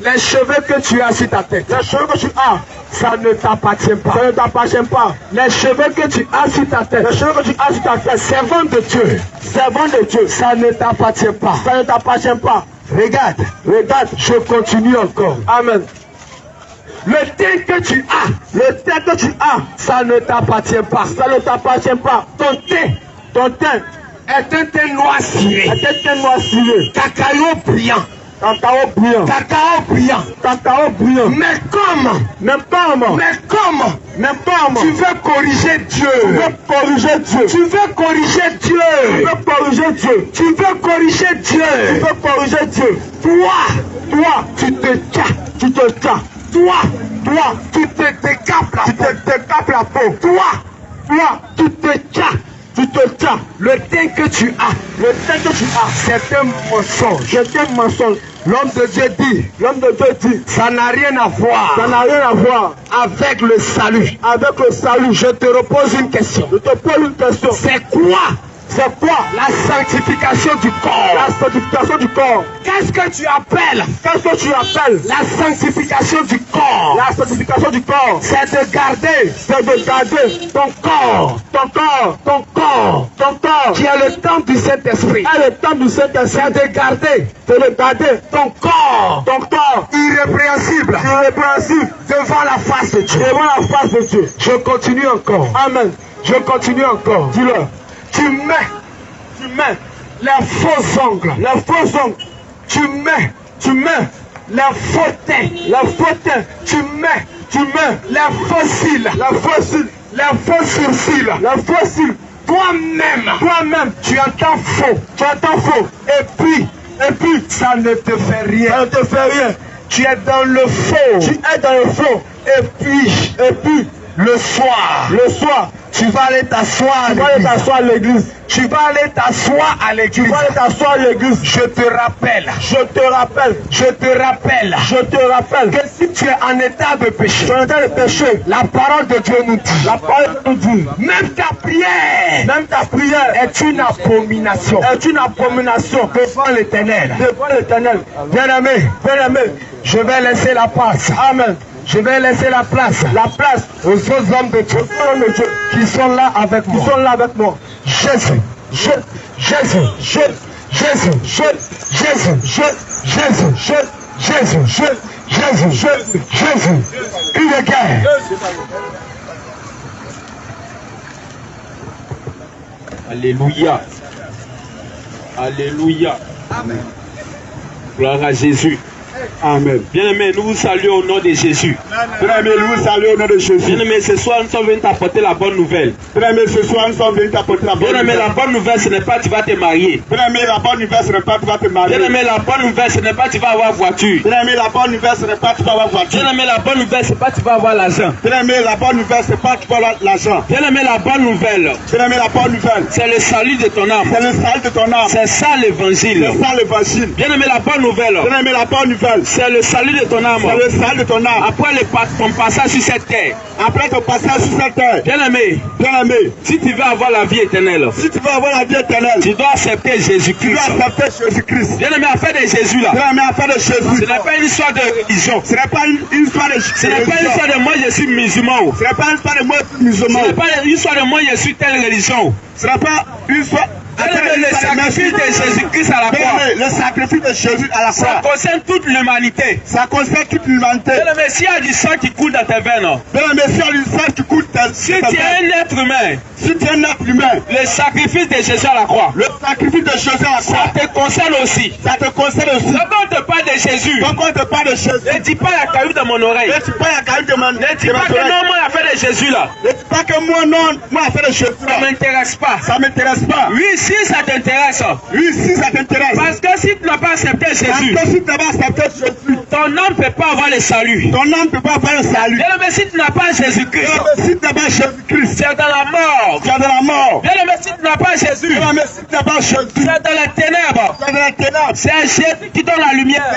Les cheveux que tu as sur ta tête, ça ne t'appartient pas. Les cheveux que tu as sur ta tête, servant de Dieu, ça ne t'appartient pas. Regarde, je continue encore. Amen. Le teint que tu as, ça ne t'appartient pas. Ton teint est un teint noir ciré. Cacao brillant. Mais comment tu veux corriger Dieu? Toi, tu te tiens. Toi, tu te décapes la peau. Tu Tu te tiens. Le teint que tu as. Le teint que tu as. C'est un mensonge. C'est un mensonge. L'homme de Dieu dit. L'homme de Dieu dit. Ça n'a rien à voir. Ça n'a rien à voir avec le salut. Avec le salut. Je te repose une question. Je te pose une question. C'est quoi? C'est quoi? La sanctification du corps. La sanctification du corps. Qu'est-ce que tu appelles? Qu'est-ce que tu appelles? La sanctification du corps. La sanctification du corps. C'est de garder. C'est de garder ton corps. Ton corps. Ton corps. Ton corps. Qui est le temple du Saint-Esprit. Le temple du Saint-Esprit. C'est de garder. C'est de garder ton corps. Ton corps. Irrépréhensible. Irrépréhensible. Devant la face de Dieu. Devant la face de Dieu. Je continue encore. Amen. Je continue encore. Dis-le. Tu mets les faux ongles, tu mets les faux teints, tu mets les faux cils, les faux sourcils, toi-même, tu entends faux, et puis, ça ne te fait rien, tu es dans le faux, et puis, le soir, tu vas aller t'asseoir à l'église. Tu vas aller t'asseoir à l'église. Je te rappelle que si tu es en état de péché, la parole de Dieu nous dit, même ta prière est une abomination. Devant l'Éternel. Bien-aimé, je vais laisser la place. Amen. Je vais laisser la place aux autres hommes de Dieu qui sont là avec moi. Jésus. Crie de guerre. Alléluia. Alléluia. Amen. Gloire à Jésus. Amen. Bien-aimés, nous vous saluons au nom de Jésus. Bien-aimés, nous vous saluons au nom de Jésus. Bien-aimés, ce soir, nous sommes venus t'apporter la bonne nouvelle. Bien-aimés, ce soir, nous sommes venus t'apporter la bonne nouvelle. Bien-aimés, la bonne nouvelle, ce n'est pas tu vas te marier. Bien-aimés, la bonne nouvelle, ce n'est pas tu vas te marier. Bien-aimés, la bonne nouvelle, ce n'est pas tu vas avoir voiture. Bien-aimés, la bonne nouvelle, ce n'est pas tu vas avoir voiture. Bien-aimés, la bonne nouvelle, c'est pas tu vas avoir l'argent. Bien-aimés, la bonne nouvelle, c'est pas tu vas avoir l'argent. Bien-aimés, la bonne nouvelle. Bien-aimés, la bonne nouvelle, c'est le salut de ton âme. C'est le salut de ton âme. C'est ça l'évangile. C'est ça l'évangile. Bien-aimés, la bonne nouvelle. Bien-aimés, la bonne nouvelle, c'est le salut de ton âme. C'est le salut de ton âme. Après ton passage sur cette terre. Après ton passage sur cette terre. Bien-aimé, si tu veux avoir la vie éternelle, tu dois accepter Jésus-Christ. Bien-aimé, affaire de Jésus là. Ce n'est pas une histoire de religion. Ce n'est pas une histoire de moi je suis musulman. Ce n'est pas une histoire de moi je suis musulman. Ce n'est pas une histoire de moi je suis telle religion. Ce n'est pas une histoire. Le sacrifice de Jésus-Christ à la croix. Le sacrifice de Jésus à la croix. Ça concerne toute l'humanité. Ça concerne toute l'humanité. Mais s'il y a du sang qui coule dans tes veines. Si tu es un être humain. Le sacrifice de Jésus à la croix. Ça te concerne aussi. Quand on te parle de Jésus. Ne dis pas la caillou de mon oreille. Ne dis pas que non, moi la fait de Jésus là. Ça m'intéresse pas. Oui, si ça t'intéresse. Parce que si tu n'as pas accepté Jésus. Ton âme ne peut pas avoir le salut. Mais si tu n'as pas Jésus-Christ. Tu es dans la mort. Bien-aimé, si tu n'as pas Jésus. Tu es dans les ténèbres. C'est Jésus qui donne la lumière.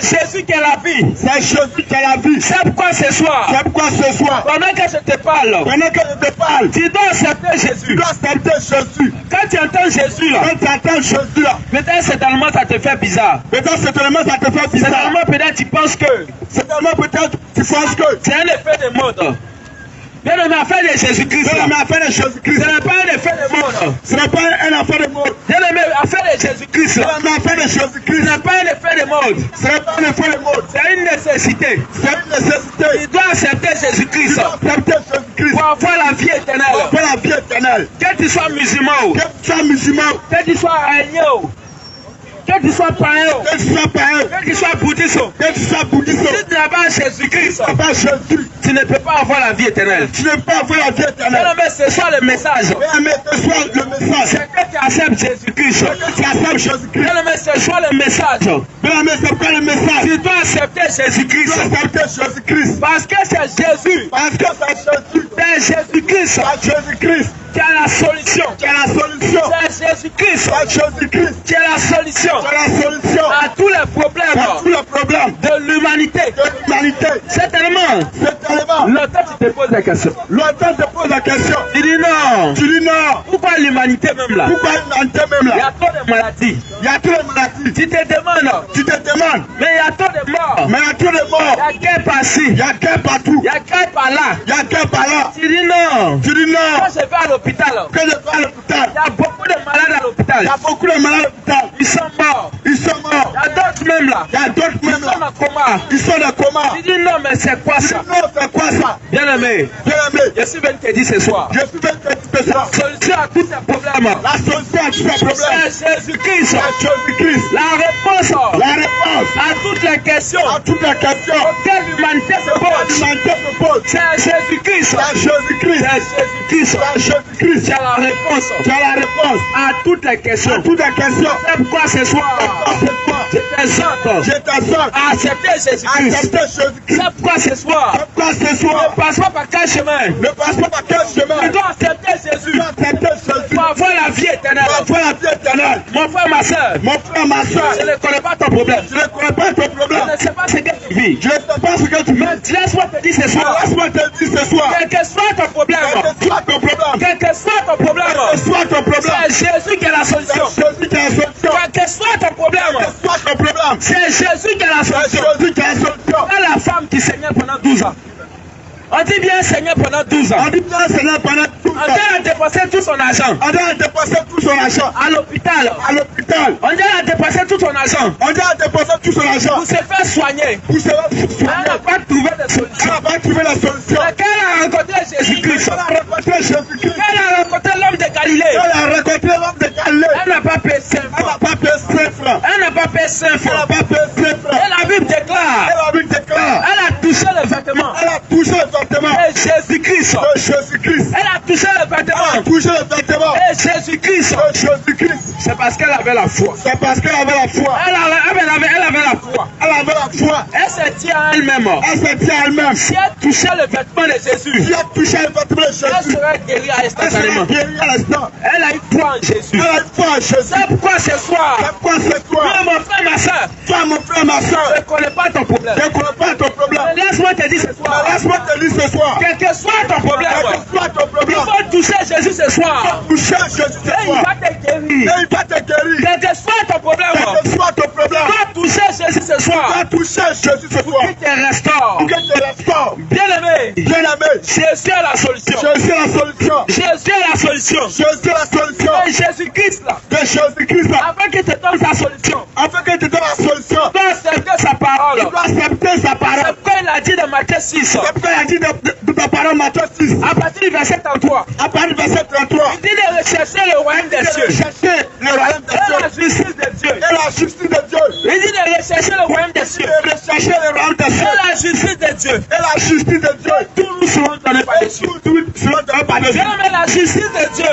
C'est Jésus qui est la vie. C'est pourquoi ce soir. Pendant que je te parle. Tu dois accepter Jésus. Quand tu entends Jésus là. Peut-être certainement ça te fait bizarre. Certainement peut-être tu penses que. C'est un effet de mode. Bien-aimé, affaire de Jésus-Christ. Ce n'est pas un effet de mode. Bien-aimé, affaire de Jésus-Christ. Ce n'est pas un effet de mode. C'est une nécessité. Tu dois accepter Jésus-Christ. Pour avoir la vie éternelle. Que tu sois musulman. Que tu sois agneau. Que tu sois païen. Que tu sois païen. Que tu sois bouddhiste. Que tu sois bouddhiste. Si tu n'as pas Jésus-Christ, Jésus, tu ne peux pas avoir la vie éternelle. tu ne peux pas avoir la vie éternelle. Mais ce soit le message. Mais ce soit le message. C'est que tu acceptes Jésus-Christ. Que tu acceptes Jésus-Christ. Mais ce soit le message. Mais c'est pas le message. Tu dois accepter Jésus-Christ. Tu dois accepter Jésus-Christ. Parce que c'est Jésus. Parce que c'est Jésus. C'est Jésus-Christ. C'est Jésus-Christ. Qui a la solution. Qui a la solution. C'est Jésus-Christ. C'est Jésus-Christ. Qui a la solution. Qui a la solution. À tous les problèmes. À tous les problèmes. De l'humanité. De l'humanité. Certainement. Certainement. Longtemps tu te poses la question. Longtemps tu te poses la question. Tu dis non. Tu dis non. Pourquoi l'humanité même là? Pourquoi l'humanité même là? Il y a trop de maladies. Il y a trop de maladies. Tu te demandes. Tu te demandes. Mais il y a trop de morts. Mais il y a trop de morts. Il y a guerre par-ci. Il y a guerre partout. Il y a guerre par-là. Il y a guerre par-là. Tu dis non. Tu dis non. Quand je vais à l'hôpital. Que je vais à l'hôpital. Il y a beaucoup de malades à l'hôpital. Il y a beaucoup de malades à l'hôpital. Ils sont morts. Ils sont morts. Il y a d'autres même là. Il y a d'autres même Ils là. sont en coma. Ils sont en coma. Tu dis non, mais c'est quoi ça? Non, c'est quoi ça? Bien aimé. Bien aimé. Je suis venu te dire ce soir. Je suis venu te dire ce soir. La solution à tous ces problèmes. La solution à tous ces problèmes. C'est Jésus-Christ. C'est Jésus-Christ. La réponse. La réponse à toutes les questions. à toutes les questions Auxquelles l'humanité se pose. l'humanité se pose. C'est Jésus-Christ. C'est Jésus-Christ. C'est Jésus-Christ. C'est Jésus-Christ. C'est la réponse. Tu as la réponse À toutes les questions. à toutes les questions. C'est pourquoi ce soir, Ce soir, je t'exhorte je t'exhorte à accepter à Jésus-Christ. accepter Jésus-Christ. C'est pourquoi ce soir, C'est pourquoi ce soir, ne passe pas par quel chemin. ne passe pas par quel Tu chemin. dois accepter Jésus Tu accepter Jésus pour avoir la vie éternelle. pour avoir la vie éternelle. Mon frère, ma soeur, Mon frère, ma soeur, je ne connais pas ton problème. je ne connais pas ton Je problème. ne sais pas ce que tu vis. Je ne sais pas ce que tu vis. Mais laisse-moi te dire ce soir, Laisse-moi te dire ce soir, quel que soit ton problème, quel que soit ton problème, quel que soit ton problème, quel que soit ton problème, c'est Jésus qui a la solution. c'est Jésus qui a la solution. Quel que soit ton problème, Quel que soit ton problème, c'est Jésus qui a la c'est solution. Jésus qui a la solution. Et la femme qui saignait pendant 12 ans. On dit bien saignait pendant 12 ans. On dit bien Seigneur pendant tout On ça. dit a dépensé tout son argent On a dépensé tout son argent à l'hôpital. à l'hôpital. On dit a dépensé tout son argent On a dépensé tout son argent pour se faire soigner. pour se faire Elle soigner. n'a pas trouvé de Elle solution. n'a pas trouvé la solution. Mais quand elle a rencontré Jésus-Christ, Elle a rencontré Jésus-Christ. quand elle a rencontré l'homme de Galilée, Elle a rencontré l'homme de Galilée. elle n'a pas payé 5 Elle n'a francs. pas payé 5 francs. Elle n'a pas payé 5 Elle n'a francs. pas payé 5 francs. Et la Bible déclare, Elle a vu déclare. elle a touché le vêtement Elle a touché le vêtement et Jésus-Christ. de Jésus-Christ. Elle a touché le Elle a vêtement touché le vêtement et Jésus-Christ. de Jésus-Christ. C'est parce qu'elle avait la foi. C'est parce qu'elle avait la foi. Elle avait la foi. Elle avait la foi. Elle se tient à elle-même. Elle se tient à elle-même. Si elle touchait le vêtement de Jésus, Si elle touchait le vêtement de elle Jésus, serait guérie elle sera instantanément. guérie à l'instant. Elle a une foi en Jésus. Elle a une foi en Jésus. C'est pourquoi ce soir, C'est quoi c'est toi, toi? mon frère, ma soeur, Toi, mon frère, ma soeur, je ne connais pas ton problème. je ne connais pas ton problème. Mais laisse-moi te dire ce soir, Laisse-moi te dire ce soir. quel que soit ton problème, Quel que soit ton il problème, faut toucher Jésus ce soir. toucher Jésus ce Et il soir. va te guérir. Et il va te guérir. Quel que soit ton problème, Quel que soit ton problème, va toucher Jésus ce va soir. toucher Jésus ce soir. Il te restaure. Pour que te restaure. Bien aimé, Bien aimé, Jésus est la solution. Jésus est la solution. Jésus est la solution. Jésus est la solution Et Jésus-Christ, là, de Jésus-Christ. avant qu'il te donne sa solution, Afin que tu donnes la solution, tu dois accepter sa parole. tu dois accepter sa parole. C'est pourquoi il a dit dans Matthieu 6, C'est pourquoi il a dit de ta parole, Matthieu 6, à partir du verset 33, à partir du verset 33, il dit de rechercher le royaume des de cieux chercher le royaume des et la cieux justice de Dieu. et la justice de Dieu. Il dit de rechercher le royaume des cieux De rechercher le royaume des cieux et la justice de Dieu. et la justice de Dieu. Tout nous serons donnés par les cieux. Tout cela donné par Dieu. Bien aimé, la justice de Dieu,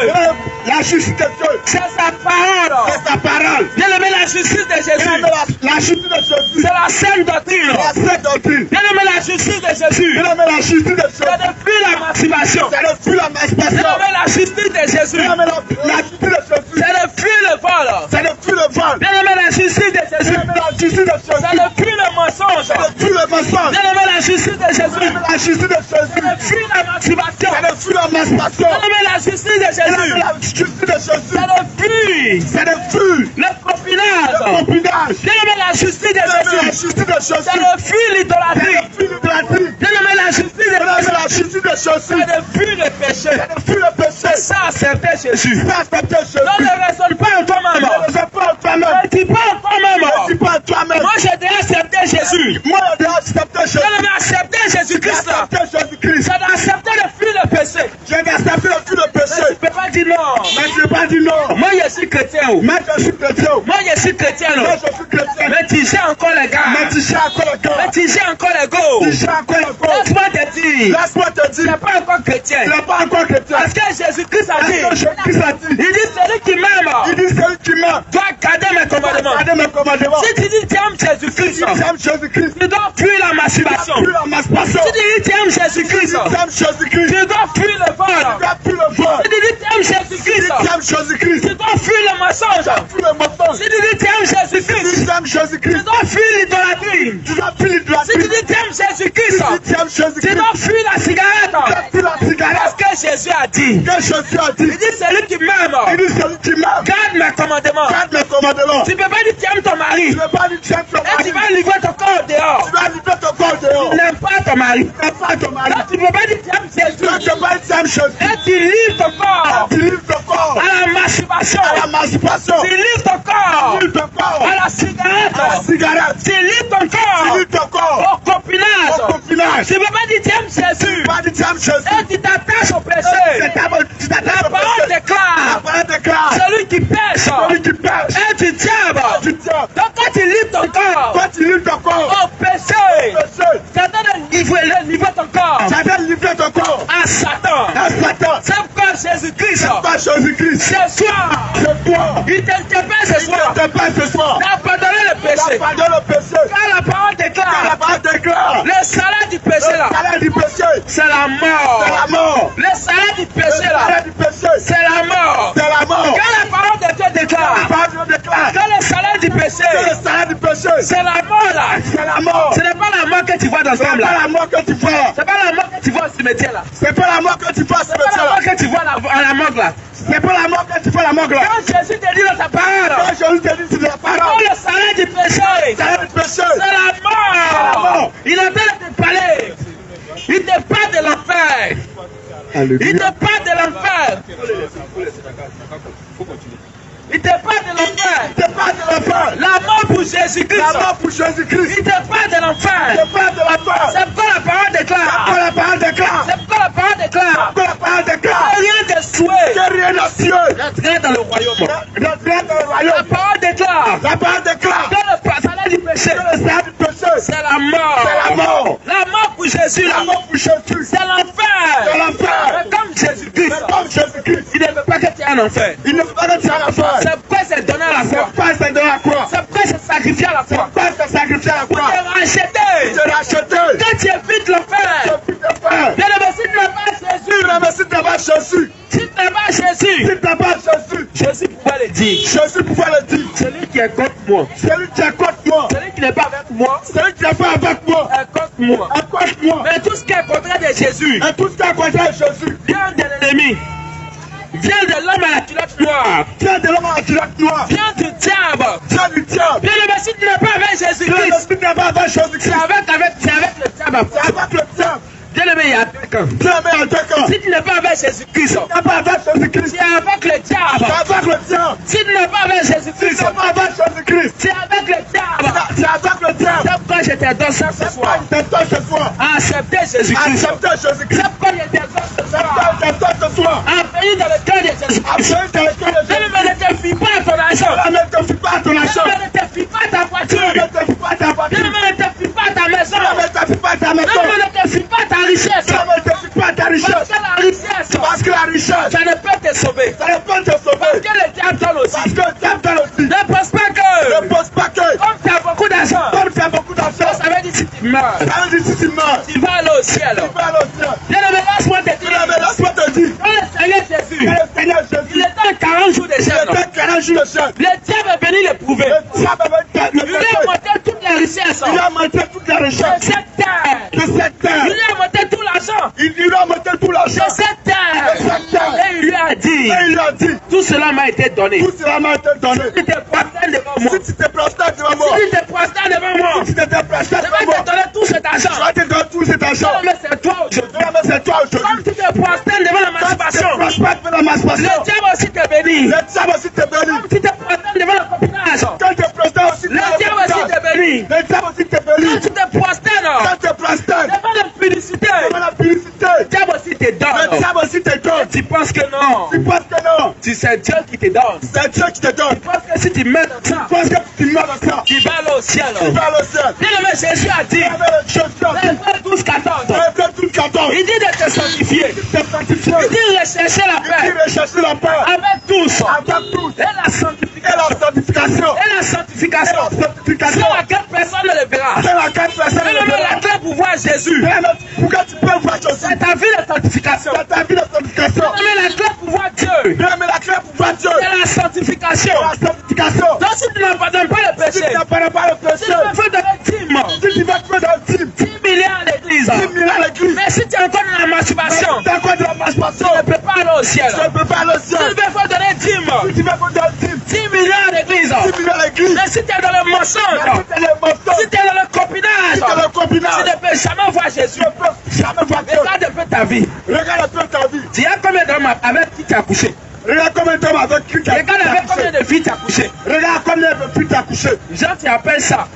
La justice de Dieu, c'est sa parole. c'est sa parole. Bien aimé, la justice de Jésus, La justice de Jésus, c'est la sainte doctrine. la sainte doctrine. Bien aimé, la justice de Jésus, Bien aimé, la justice de c'est Jésus, de fuir l'émancipation. c'est de fuir la Bien masturbation. aimé, la justice de Jésus, Bien aimé, la justice de Jésus, c'est de fuir le vol. c'est de fuir le vol. Bien aimé, la justice de Jésus, Bien aimé, la justice de c'est Jésus, de fuir le mensonge. c'est de fuir le mensonge. Bien aimé, la justice de Jésus, Bien aimé, la justice de c'est Jésus, de fuir l'émancipation. c'est de fuir la masturbation. Bien aimé, la justice de Bien aimé, Jésus, la justice de Jésus, c'est de fuir c'est de fuir le copinage. le copinage. Bien aimé, la justice de Bien aimé, la Jésus, justice de Jésus, c'est de fuir c'est l'idolâtrie. de fuir l'idolâtrie. Bien aimé, la justice de Bien aimé, Jésus, la justice de Jésus, c'est de fuir le péché. c'est de fuir le péché. Ça, accepter Jésus. C'est accepter Jésus. Non, ne raisonne pas en toi-même. Ne fais pas en toi-même. Ne dis pas en Ne toi-même. dis pas en toi-même. Moi, j'ai déjà accepté Jésus. Moi, je dois accepter Jésus. Je vais accepter Jésus-Christ là. Accepter Jésus-Christ. C'est d'accepter de fuir le péché. Je vais accepter le fuir le péché. péché. Tu peux pas dire non. Mais tu ne peux pas dire non. Moi, je suis chrétien. Mais je suis chrétien. Moi, je suis chrétien. Moi, je suis chrétien. Mais tu sais encore les gars. Mais tu sais encore le gars. Mais tu sais encore les go. Tu sais encore le gars. Laisse-moi te dire. Laisse-moi te Tu dire. n'es pas encore chrétien. Tu n'es pas encore chrétien. Parce que Jésus-Christ a dit. Parce que Jésus-Christ a dit. Il dit celui qui m'aime. Il dit celui qui m'aime. Doit garder mes commandements. Regardez mes commandements. Si tu dis tu aimes Jésus-Christ. Tu aimes Jésus-Christ. Tu dois fuir la masturbation. Tu la masturbation. Si tu dis tu aimes Jésus-Christ. Tu aimes Jésus-Christ. Tu dois fuir le vol. Tu dois fuir le vol. Si tu dis tu aimes Jésus-Christ. Tu aimes Jésus-Christ. Tu dois fuir le mensonge. Tu le mensonge. Si tu dis tu aimes Jésus-Christ. Tu aimes Jésus-Christ. Tu dois fuir l'idolâtrie. Tu dois fuir l'idolâtrie. Si tu dis tu aimes Jésus-Christ. Tu aimes Tu Jésus-Christ. dois fuir la cigarette. Tu dois fuir la cigarette. Parce que Jésus a dit. Que Jésus a dit. Il dit celui qui m'aime. Il dit celui qui m'aime. Garde mes commandements. Garde mes commandements. Tu peux pas dire tu aimes ton mari. Tu ne veux pas dire tu aimes ton Et mari. tu vas livrer ton corps dehors. Tu vas livrer ton corps dehors. Tu n'aimes pas ton mari. Tu n'aimes pas ton mari. Là, tu peux pas dire tu aimes Tu ne Jésus. veux pas dire tu aimes Jésus. Et tu livres ton corps Tu livres ton corps à la masturbation. à la masturbation. Tu livres ton corps Tu livres ton corps à la cigarette. à la cigarette. Tu livres ton Tu corps livres ton corps au copinage. au copinage. Tu peux pas dire tu aimes Tu Jésus. ne veux pas dire tu aimes Jésus. Et tu t'attaches au péché. Tu t'attaches La au parole péché. La déclare. parole déclare. Celui qui pêche. Celui qui pêche. Et tu tiens. Tu tiens. Donc quand tu livres ton corps Toi, tu livres ton corps au péché, au péché. Satan a livré ton corps Tu avais livré ton corps à Satan. à Satan. C'est pourquoi Jésus-Christ, Pas Jésus-Christ. ce soir, C'est toi. il t'interpelle ce Il soir. ne t'aime pas ce soir. Pardonner le péché. Pardonne le péché. Quand la parole Car la déclare, parole déclare. le salaire du péché Le là, salaire du péché, c'est la c'est mort. la mort. Le salaire du Le péché salaire là, du péché, c'est la mort. c'est la mort. Quand la parole de Dieu La déclare, parole déclare. quand le salaire du Que péché, le salaire du péché, c'est la mort là. c'est la mort. Ce n'est pas la mort que tu vois dans ce C'est homme pas là. la mort que tu vois. C'est pas la mort que tu vois au cimetière là. C'est pas la mort que tu vois, ce C'est pas la mort métier-là. que tu vois à la morgue là. C'est pas la mort que tu vois, la mort là. Quand Jésus te dit dans sa parole, Quand Jésus te dit, c'est de la quand parole. le salaire du péché, Le salaire du péché, c'est la la mort. mort. Il est en train de te parler. Il te parle de l'enfer. Il te parle de l'enfer. Il te parle de l'enfer. c'est pas de l'enfer. La mort pour Jésus-Christ. La mort pour Jésus-Christ. Il te parle de l'enfer. C'est pas de l'enfer. C'est pourquoi la parole Quand déclare. la parole déclare. C'est pourquoi la parole déclare. Quand la parole déclare. Rien de souhait. Que rien n'a tué. Rien dans le royaume. D'entrer dans le La royaume. parole déclare. La parole déclare. Que le salaire du péché, Que le salaire du péché, c'est la mort. c'est la mort. La mort pour Jésus, La là, mort pour Jésus, c'est l'enfer. c'est l'enfer. Mais comme Jésus-Christ, Mais comme Jésus-Christ, il ne veut pas que tu aies un enfer. il ne faut pas que tu aies l'enfer. C'est pourquoi c'est donné à la croix. C'est pas c'est de la croix. C'est pourquoi c'est sacrifié à la C'est croix. pas c'est sacrifié à la Pour croix. te racheter. C'est racheté. Quand tu évites l'enfer, C'est plus de faire. bien aimé, si tu n'as pas Jésus, Mais si tu n'as pas Jésus, si tu n'as pas Jésus, si tu n'as pas Jésus, Jésus pouvait le dire. Jésus pouvait le dire. Celui qui est contre moi, Celui qui est contre moi, celui qui n'est pas avec moi, celui qui n'est pas avec moi, est contre moi. est contre moi. Mais tout ce qui est contraire de Jésus Et tout ce qui est contre Jésus, vient de l'ennemi, vient de l'homme à la culotte noire, vient de l'homme à la culotte noire, vient du diable. vient du diable. Bien aimé, si tu n'es pas avec Mais Jésus-Christ, si tu n'es pas avec Jésus-Christ, c'est avec le diable. c'est avec le diable. Bien aimé, il y a deux camps. Bien aimé en deux camps. Si tu n'es pas avec Jésus-Christ, Tu n'es pas avec Jésus-Christ, c'est avec le diable. c'est avec le diable. Si tu n'es pas avec Si tu Jésus-Christ, n'es pas avec Jésus-Christ, c'est avec le diable. c'est avec le diable. C'est pourquoi je te donne ça ce C'est soir. pas toi ce soir. Accepter Jésus-Christ. Acceptez Jésus-Christ. C'est pourquoi je te donne ce soir. C'est toi ce soir. Venir dans le cœur de Jésus-Christ. Après, dans le cœur de Bien Jésus. aimé, ne te fie pas à ton argent. Ne te fie pas à ton Bien argent. aimé, ne te fie pas à ta voiture. Ne te fie pas à ta Bien voiture. aimé, ne te fie pas à ta maison. Ne te fie pas à ta Bien maison. aimé, ne te fie pas à ta richesse. Ne te fie pas à ta Parce richesse. que la richesse, Parce que la richesse, ça ne peut te sauver. ça ne peut te Parce sauver. que le diable donne Parce aussi. que le diable donne aussi. Ne pense pas que, Ne pense pas que, comme tu as beaucoup d'argent, comme tu as beaucoup d'argent, ça veut dire si tu meurs, ça veut dire si tu meurs, tu vas aller au ciel. tu vas aller au ciel. Bien aimé, laisse-moi te Tu l'avais, dire, laisse-moi te dire, quand le Seigneur Jésus, que le Seigneur il Jésus, était 40 jours de il jeûne. était 40 jours de jeûne. Le diable est venu l'éprouver. Le diable avait le Il lui a montré toute la richesse il a monté toute la de richesse cette terre. de cette terre. Il lui a montré tout l'argent Il lui a monté tout de l'argent cette terre. de cette terre. Et il lui a dit, Et il a dit, tout cela m'a été donné. tout cela m'a été donné. Si tu te prosternes devant moi, Si tu te prosternes devant moi, si tu te prosternes devant moi, si tu te prosternes je vais devant moi, te donner tout cet argent. Tu vas te donner tout cet argent. Mais c'est toi aujourd'hui. C'est toi aujourd'hui. Comme tu te prosternes devant la masturbation. Le diable aussi te bénit. Le diable aussi te bénit. Comme tu te prosternes devant le copinage. Quand tu te prosternes aussi, le diable aussi te bénit. Le diable aussi te bénit. Quand tu te prosternes devant la publicité. Le diable aussi te donne. Le diable aussi te donne. Tu penses que non. Tu penses que non. C'est Dieu qui te donne. C'est Dieu qui te donne. Tu penses que si tu mets dans ça. Tu penses que tu mets dans ça. Tu vas aller au ciel. Tu vas aller au ciel. Bien aimé, Jésus a dit. Hébreux 12, 14. Il dit de te sanctifier. Il dit rechercher la paix. Avec tous. Et la sanctification. Sans laquelle personne ne le verra. La clé pour voir Jésus. C'est ta vie de sanctification. Mais la clé pour voir Dieu. C'est la sanctification. Donc si tu n'abandonnes pas le péché. Si tu veux faire de la dîme. 10 milliards d'églises. Mais si tu es encore dans la masturbation. Tu ne peux pas aller au ciel. Si tu veux faire donner dîme. 10 milliards d'églises. Mais si tu es dans le mensonge. Si tu es dans le copinage. Tu ne peux jamais voir Jésus. Regarde un peu ta vie. Tu as combien d'hommes avec qui tu as couché? Regarde combien d'hommes avec qui tu as couché. Regarde avec combien de filles tu as couché. Regarde combien de filles tu as couché. Jean, tu appelles ça.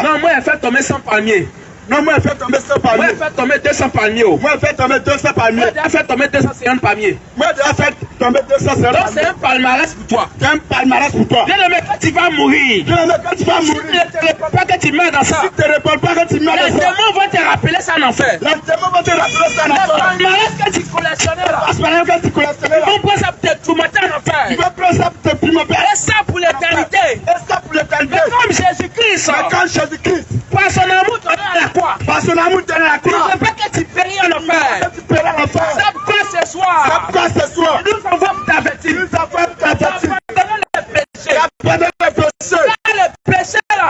Non, moi, il fait tomber 100 palmiers. Non, moi, il fait tomber 100 palmiers. Moi, il fait tomber 200 palmiers. Moi, il fait tomber 200 palmiers. Moi, il a fait tomber 250 palmiers. Moi, il a fait tomber 250 palmiers. Donc, c'est un palmarès pour toi. C'est un palmarès pour toi. Bien aimé, quand tu vas mourir. Bien aimé, quand tu vas mourir. Si tu ne te réponds pas que tu meurs dans ça. Si tu ne réponds pas que tu meurs dans ça. Les démons vont te rappeler ça en enfer. Les démons vont te rappeler ça en enfer. Le palmarès que tu collectionnais là. Le palmarès que tu collectionnais là. Ils vont prendre ça pour te tourmenter en enfer. Ils vont prendre ça pour te tourmenter. Et ça pour l'éternité. Et ça pour l'éternité. Mais comme Jésus-Christ. Mais comme Jésus-Christ. Par son amour donné à la croix. Par son amour donné à la croix. Il ne veut pas que tu péris en enfer. Tu péris en enfer. C'est pourquoi ce soir. C'est pourquoi ce soir. Nous avons t'avertir. Nous avons t'avertir. Abandonne le péché. Abandonne le péché. Le péché là.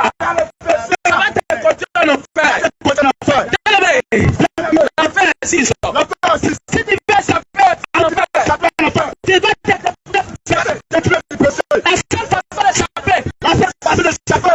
Ça va te conduire en enfer. L'enfer est ici. Si tu fais ça, en enfer. Tu dois t'échapper. La seule façon d'échapper. La seule façon d'échapper.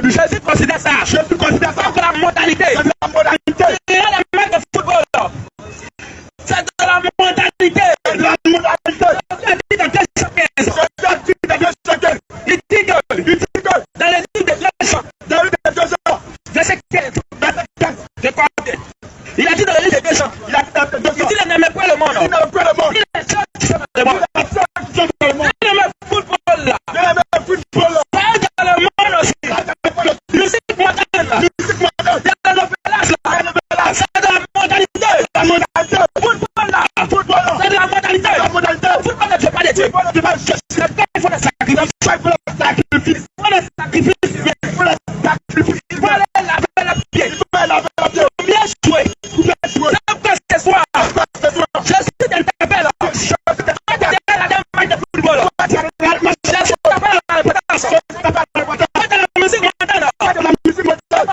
Jésus considère ça. Comme la modalité. C'est le match de football. C'est de la modalité. Il dit dans verset 15. Il dit que dans les livres de Jean, verset 15. Je crois que il a dit dans les livres de Jean. Il dit ne n'aimez pas le monde. Il est seul qui s'aime le monde. Il aime le football là. Dans le monde aussi. Musique moderne. Dans le village là. C'est de la modalité. Football là. C'est de la modalité. Football ne fait pas de Dieu. Il faut le sacrifice. Il faut le sacrifice. Il faut aller laver le pied. Bien jouer. C'est pourquoi ce soir. Jésus t'interpelle. La dame de football. Jésus t'appelle à la répétition. La musique moderne.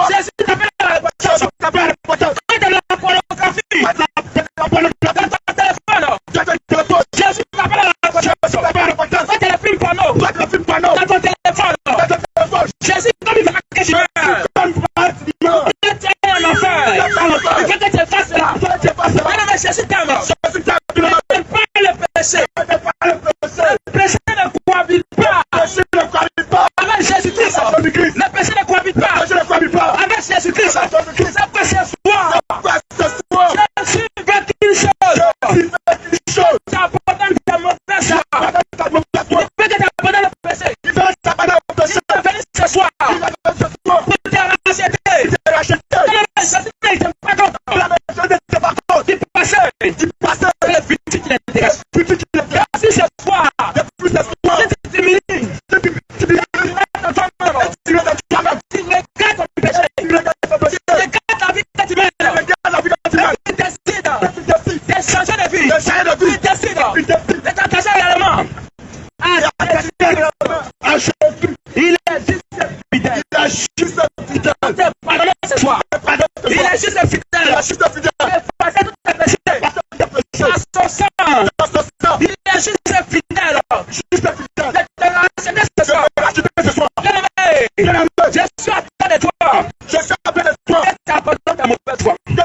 Jésus t'appelle à la répétition. La pornographie. Dans ton téléphone. Jésus t'appelle à la répétition. Dans tes films porno. Dans ton téléphone. Jésus, comme il va que tu meurs. Il est en enfer. Il faut que tu fasses là. Mais Jésus t'aime. Il n'aime pas le péché. Le péché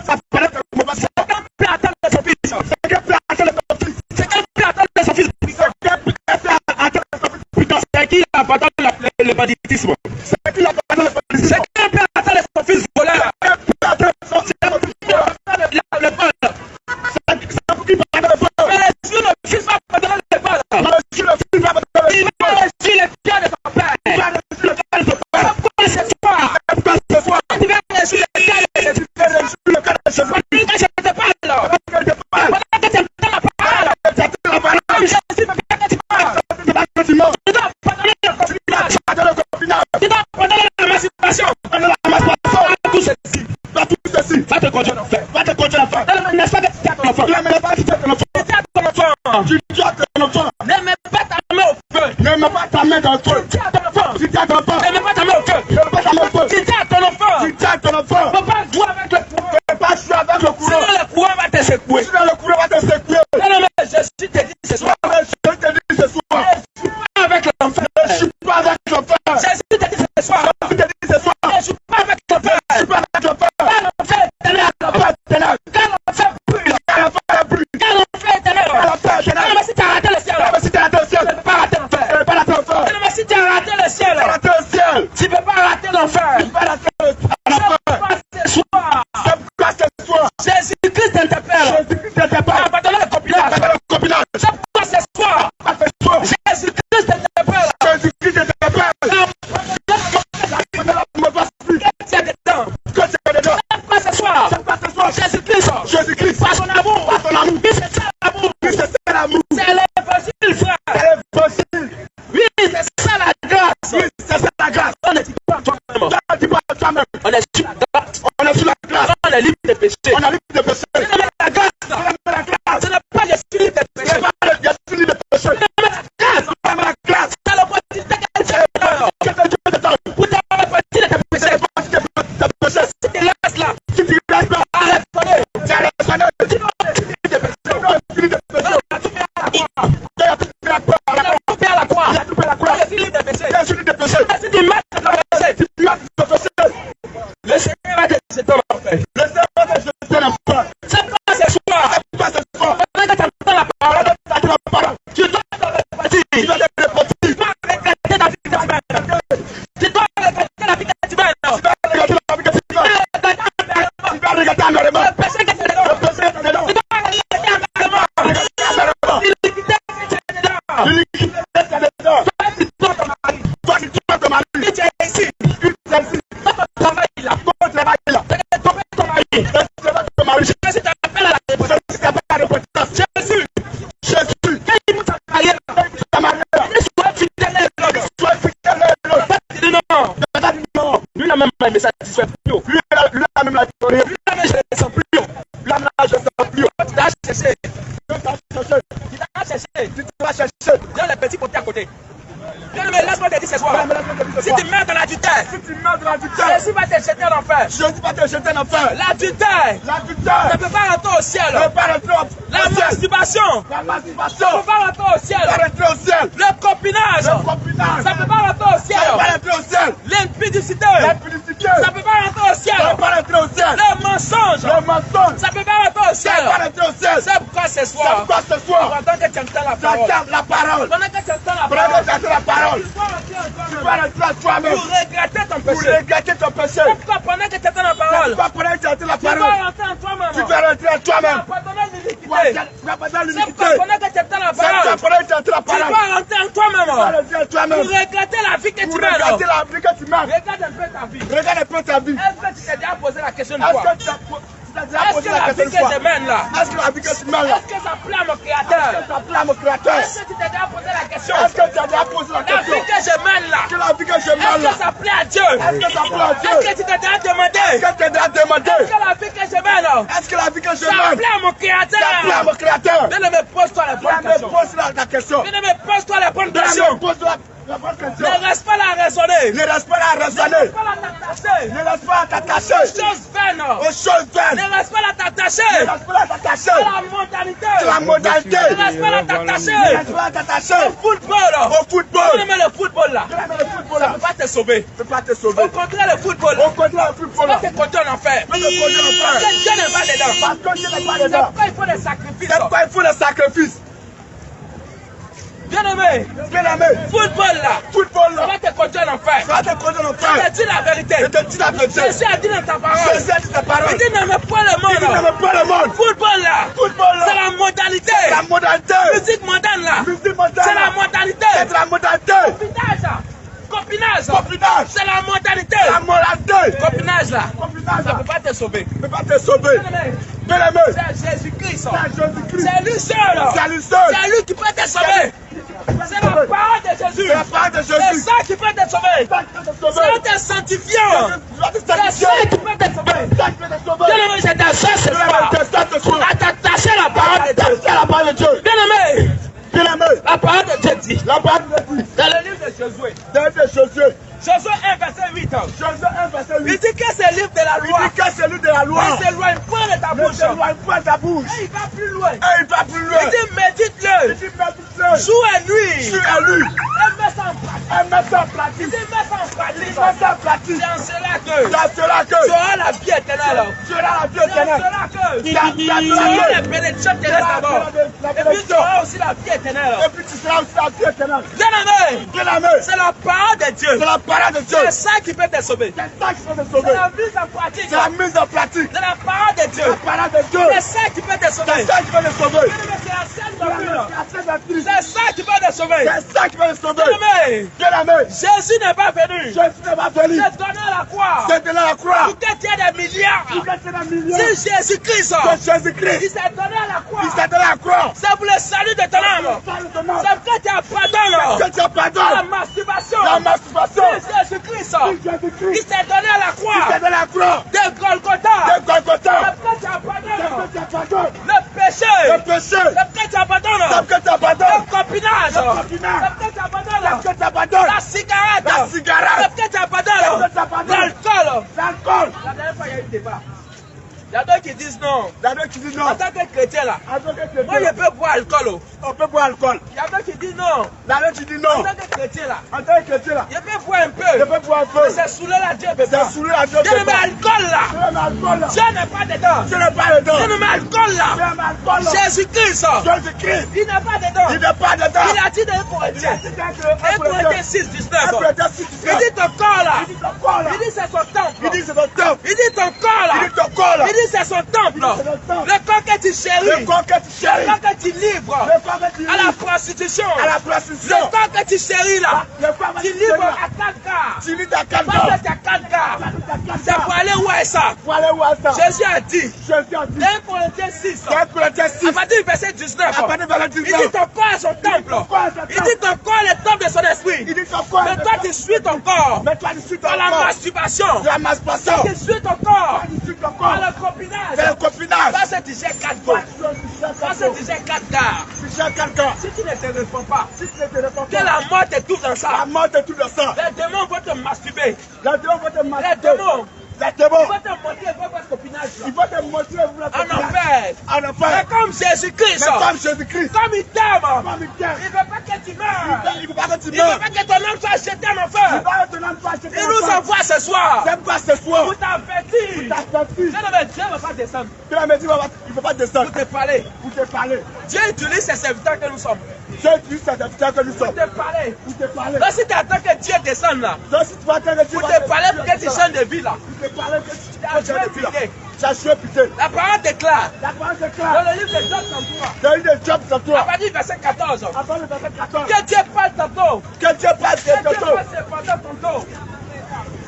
sa planète est mauvaise foi. C'est qu'un peut attendre de son fils. C'est qu'un peut attendre de son fils. C'est qu'un peut attendre de son fils. C'est qu'un peut attendre de son fils. Putain, c'est qui abandonne le banditisme. C'est qui abandonne le banditisme. C'est qu'un peut attendre de son fils voleur. C'est qu'un peut attendre de son fils voleur. Le vol. C'est pour qui va attendre le vol. Mais le fils va abandonner le vol. Mais si le fils va abandonner le Il va vol, reçu le cœur de son père. il va reçu le cœur de son père. Pourquoi ce soir? Pourquoi ce soir, Il va reçu le cœur de son il va reçu le cœur de son père. père. Je te parle. Pendant que je parle, Pendant que tu entends la parole. tu attends la parole. Comme Jésus me fait que tu parles. C'est là que tu mens. Tu dois pardonner le copinage. Attends le copinage. Tu dois pardonner l'émancipation. Attends la masturbation. Tout ceci. Va tout ceci. Va te conduire en fait. Va te conduire à la fin. N'est-ce pas que tu as ton enfant? Tu n'aimes pas si tu as ton enfant. Tu as ton enfant. Tu as ton enfant. Ne mets pas ta main au feu. Ne mets pas ta main dans le feu. Tu as ton enfant. Si tu as ton enfant, Ne mets pas ta main au feu. ne mets pas ta main au feu. Tu as ton enfant. Si tu as ton enfant, Faut pas jouer avec le courant. ne fais pas jouer avec le courant. Sinon le courant va te secouer. Sinon le courant va te secouer. Non, mais Jésus te dit ce soir. Je te dis ce soir, Ne joue pas avec l'enfant. je ne suis pas avec l'enfant. Jésus te dit ce soir. Je te dis ce soir, Ne joue pas avec l'enfant. je ne suis pas avec l'enfant. Quand l'enfant est ténèbre. L'enfant est ténèbre. Quand l'enfant brûle. L'enfant est brûlé. Quand l'enfant est ténèbre. L'enfant est Non, ténèbre. mais si tu as raté le ciel. Mais si tu as raté le Tu ciel, ne peux pas rater l'enfer. tu ne peux pas rater l'enfant. Non, mais si tu as raté le ciel. Tu as raté le ciel. Tu ne peux pas rater l'enfer. Tu ne peux pas rater l'enfant. Ce soir. C'est pourquoi ce soir, Jésus-Christ t'interpelle. Jésus-Christ n'était pas Abandonne le copinage. avec le copinage. C'est pourquoi ce soir. À ce soir, Jésus-Christ t'interpelle. Jésus-Christ n'était pas ne me passe plus. Qu'est-ce qu'il y a dedans? Que tu es dedans. C'est pourquoi ce soir. C'est pourquoi ce soir, Jésus-Christ. Jésus-Christ, Par son amour. par ton amour, Oui, c'est ça l'amour. oui, c'est ça l'amour. C'est l'évangile, frère. C'est possible. Oui, c'est ça la grâce. Oui, c'est ça la grâce. On ne dit pas toi-même. Là, dis pas à toi-même. On est sur la grâce. On est sur la grâce. On est libre de péché. On a libre de péché. Ce n'est pas la grâce. On a la grâce. Ce n'est pas je suis libre de Ce péché. n'est pas le destiny de péché. Ce n'est pas la grâce. On a la grâce. C'est l'opportunité que Dieu te donne. Que Dieu te donne. Pour t'avoir l'opportunité de péché. C'est pas de péché. Si tu restes là, Si tu restes là, arrête de donner. tu as raisonné. Tu dois être libre de péché. Tu dois être fini de péché. On a tout fait à la croix. Tu as tout fait la croix. On a tout fait à la croix. Tu as tout fait la croix. On est libre de péché. Tu es fini de péché. Si tu mets dans le péché, Tu as tout péché. le Seigneur va te jeter en enfer. Le Seigneur va te jeter en enfer. C'est pas ce soir. C'est pas ce soir. Pendant que tu entends la parole, Tu as dit la parole. tu dois te repentir. Tu dois te repentir. Tu dois regretter la vie que tu mènes. Tu dois regretter la vie que tu mènes. Tu dois regarder la vie que tu fais. Tu dois regarder amèrement. Le péché que tu es dedans. Le péché que tu es dedans. Tu dois regretter amèrement. Regarder amèrement. L'iniquité que tu es dedans. L'iniquité que tu es dedans. Toi, tu dois ton mari. Toi qui tues ton mari. Si tu es ici, Tu es ici. toi, ton travail là. Ton travail là. Tu es tombé ton mari. Tu es ton mari. Jésus t'appelle à la repentance. Tu t'appelles à la repentance. Jésus, Jésus. quand il m'a marié, Tu t'es marié là. il soit fidèle à l'autre. Sois fidèle à l'autre. Il dit non. Tu t'as dit non. Lui, là même, il me satisfait plus haut. Lui a même la théorie. Lui, là même, je ne sens plus haut. Là, je ne sais plus. Tu t'as cherché. Tu t'as cherché. Tu t'as cherché. Tu vas chercher. Dans les petits côtés à côté. Bien, mais laisse-moi te dire ce soir. Si tu meurs dans l'adultère, Si tu meurs dans l'adultère, Jésus va te jeter en enfer. Jésus va te jeter en enfer. L'adultère L'adultère ne peut pas rentrer au ciel. ne peut pas rentrer au La ciel. masturbation La ne masturbation peut pas rentrer au ne ciel. peut pas rentrer au ciel. Le copinage, Le copinage ça ne peut pas rentrer au ne peut pas ciel. rentrer au ciel. L'impudicité, L'impudicité ça ne peut pas rentrer au ne ciel. peut pas rentrer au ciel. Le mensonge, Le mensonge ça ne peut pas rentrer au ne ciel. peut pas rentrer au ciel. C'est pourquoi ce C'est soir, pourquoi ce soir, pendant que tu entends la tu parole, entends la parole. pendant que tu entends la Pendant que parole, tu entends la parole, tu dois rentrer en tu toi-même vas rentrer à toi-même pour regretter ton pour péché. regretter ton péché. Pourquoi pendant que tu entends la Tu parole, vas pendant que tu entends la tu dois parole, rentrer en toi-même. tu vas rentrer à Tu dois toi-même. pardonner Tu l'iniquité. vas pas dans C'est l'unité. pourquoi pendant que tu entends la C'est pourquoi parole, pendant que tu entends la tu dois parole, rentrer en tu vas toi-même rentrer à pour toi-même regretter la vie que pour tu mènes. regretter la vie que tu mènes. Regarde un peu ta vie. Regarde un peu ta vie. Est-ce que tu t'es déjà posé la question de Est-ce quoi? que tu t'as déjà Est-ce posé que la la vie question que une je fois? mène là, Est-ce que la vie que tu mènes là, est-ce que ça plaît à mon créateur? ça plaît à mon créateur? Est-ce que tu t'es déjà posé la question? Est-ce que tu as déjà posé la La vie question? que je mène là, Est-ce que la vie que je est-ce mène là, que ça plaît à Dieu? est-ce que ça plaît à Dieu? Est-ce que tu t'es déjà demandé? Est-ce que tu as déjà demandé? Est-ce que la vie que je mène là, Est-ce que la vie que je ça mène, plaît à mon ça plaît à créateur? mon créateur? Bien-aimé, pose-toi la bonne Bien-aimé, question. pose la question. Bien-aimé, pose-toi la bonne Bien-aimé, question. pose la Ne reste pas là à raisonner. Ne reste pas là à raisonner. Ne reste pas là à t'attacher. Ne reste pas à t'attacher. Aux choses vaines. Aux choses vaines. Ne reste pas là à t'attacher. Ne reste pas là à t'attacher. À la modalité. C'est la modalité. Ne reste pas là à t'attacher. Ne reste pas là à t'attacher. Au football. Au football. Tu aimes le football là. Tu aimes le football Ça là. ne peut pas te sauver. Ça ne peut pas te sauver. Au contraire, le football. Au contraire, le football Ça là. va te conduire en enfer. Ça va te conduire en enfer. Parce que Dieu n'est pas dedans. Parce que Dieu n'est pas C'est dedans. pourquoi il faut des sacrifices. C'est pourquoi il faut des sacrifices. Bien aimé. Bien aimé. Football là. Football Ça là. va te conduire en enfer. Ça va te conduire en Je te enfer. dis la vérité. Je te dis la vérité. Jésus a dit dans ta parole. Jésus a dit ta parole. Il dit n'aime pas le Il dit monde. n'aime pas le monde. Football là. Football là. C'est la modalité. La modalité. Musique moderne là. Musique moderne. C'est la modalité. C'est la modalité. Copinage là. Copinage. Copinage. C'est la modalité. La modalité. Copinage là. Copinage Ça ne là. peut pas te sauver. Ne peut pas te sauver. Bien aimé. Bien aimé. C'est Jésus-Christ. C'est Jésus-Christ. C'est lui seul. C'est lui seul. C'est lui qui peut te sauver. C'est la parole de Jésus. C'est la parole de C'est Jésus. ça qui peut te sauver. Ça qui peut te sauver. C'est te sanctifiant. C'est ça qui peut te sauver. Ça qui peut te sauver. Bien aimé, je t'assure ce soir à t'attacher la parole de Dieu. C'est la parole de Dieu. Bien aimé, Bien aimé. la parole de Dieu dit La parole de Dieu. dans le livre de Josué, Dans Josué. Josué 1 verset 8, Josué 1 verset il 8. dit que c'est le livre de la Il loi. dit que c'est lui de la loi. Ne s'éloigne pas de ta Ne bouche. s'éloigne pas de ta bouche. Et il va plus loin. Et il va plus loin. Il dit médite-le. Il dit médite-le. Jour et nuit. Tu es lui. Et mets ça en pratique. Et mets ça en Il pratique. dit mets ça en pratique. Mets ça en pratique. C'est en cela que Dans cela tu que auras la vie éternelle. tu auras la vie C'est en éternelle. cela que tu Dans auras cela la bénédiction terrestre d'abord. Et puis tu auras aussi la vie éternelle. Et puis tu seras aussi la vie éternelle. Bien aimé, Bien aimé. c'est la parole de Dieu. C'est la parole de Dieu. C'est ça qui peut te sauver. C'est ça qui peut te C'est sauver. la mise en pratique C'est la mise en pratique. de la parole de Dieu. La parole de Dieu. C'est ça qui peut te sauver. C'est ça qui peut te sauver. Bien aimé, c'est la scène de Dieu. C'est la Christ. C'est ça qui peut te sauver. C'est ça qui peut te sauver. Bien aimé, Bien aimé. Jésus n'est pas venu. Jésus n'est pas venu. Il s'est donné à la croix. C'est de la croix. Pour que tu aies des milliards. Il a fait un million. C'est Jésus-Christ. C'est Jésus-Christ. Il s'est donné à la croix. Il s'est donné la croix. C'est pour le salut de ton âme. C'est pour que tu aies pardon. Que tu as La pardonné. masturbation. La masturbation. C'est Jésus-Christ. C'est Il Jésus-Christ. s'est donné à la Il croix. s'est donné la croix. De Golgotha. De Golgotha. C'est pour que tu aies C'est pardon. que tu as pardonné. Le péché. Le péché. C'est pour que tu aies pardon. C'est que tu as pardonné. Le copinage. Le copinage. C'est pour que tu aies pardon. C'est que tu as pardonné. La cigarette. La cigarette. C'est pour que tu aies pardon. C'est que tu as pardonné. L'alcool. L'alcool. La dernière fois, il y a eu un débat. Il y a d'autres qui disent non. L'autre qui dit non. En tant que chrétien là, En tant que moi je chrétien, peux boire alcool. on peut boire alcool. Il y a d'autres qui disent non. L'autre qui dit En non. tant que chrétien là, En tant que chrétien là, je peux boire un je peu. peux boire un peu. Mais c'est saouler la Dieu, bébé. C'est saoulé à Dieu. Je ne mets alcool là. Je mets l'alcool là. Dieu n'est pas dedans. Je n'ai pas dedans. Je ne mets alcool Je là. mets l'alcool là. Jésus-Christ, Jésus-Christ. il n'est pas dedans. Il n'est pas dedans. Il a dit de Corinthiens. Il a dit que 1 Corinthiens 6, 19. Il dit ton corps là. Il dit ton corps là. Il dit c'est son temple. Il dit c'est ton temple. Il dit ton corps là. Il dit ton corps là. Il dit c'est son temple. Il dit c'est ton temple. Le corps que tu chéris. Le corps que tu Le chéris. corps que tu livres. Le corps que tu À la livres. prostitution. À la Le prostitution. corps que tu chéris là. Le corps que Tu tu livres chéris. à 4 gars. Tu lis ta carte. Parce que tu as 4 gars. C'est pour aller où est ça? Pour aller voir ça. Jésus a dit. Jésus a dit. 1 Corinthiens 6. 1 Corinthiens 6. À partir du verset 19. À partir de verset Il 19. dit ton corps est son temple. Il dit ton corps est le temple de son esprit. Il dit ton corps. Mais toi tu suis ton corps. Mais toi tu suis ton Dans la corps. masturbation. La masturbation. Tu suis ton corps. Tu suis ton Dans corps. le copinage. C'est le copinage. Ça c'est déjà 4 gars. Ça c'est déjà 4 gars. Tu cherches quelqu'un. Si tu ne te réponds pas, Si tu ne te réponds que pas, la mort te trouve dans la ça. mort est tout dans ça. Les démons vont te masturber. La démon va te Les masturber. démons La démon. vont te montrer votre copinage. Il va te montrer vous En enfer. En Mais enfer. comme Jésus-Christ, Mais comme Jésus-Christ. comme il t'aime, Comme il t'aime. il ne veut pas que tu meurs. Il ne veut pas que tu Il ne veut meurs. pas que ton âme soit jetée en Il enfer. va te donner pas acheter Il nous envoie ce soir C'est pas ce soir. pour t'avertir. Ta sortie. Dieu ne va pas descendre Tu vas me dire, il ne peut pas descendre. pour te parler. Pour te parler. Dieu utilise ses serviteurs que nous sommes. Dieu dit c'est un que nous Pour sommes. te parler. Pour te parler. Donc si tu attends que Dieu descende là, Donc si tu vas attendre que Dieu pour te parler pour que tu changes de vie là, Pour te parler que tu tu as joué changes de vie là. piqué. Tu as joué putain. La parole déclare La parole c'est dans clair. le livre de Job 33, J'ai eu des jobs sur à toi. partir du verset 14, Avant le verset 14. que Dieu parle tantôt, Que Dieu passe que Dieu de ton passe cependant tantôt.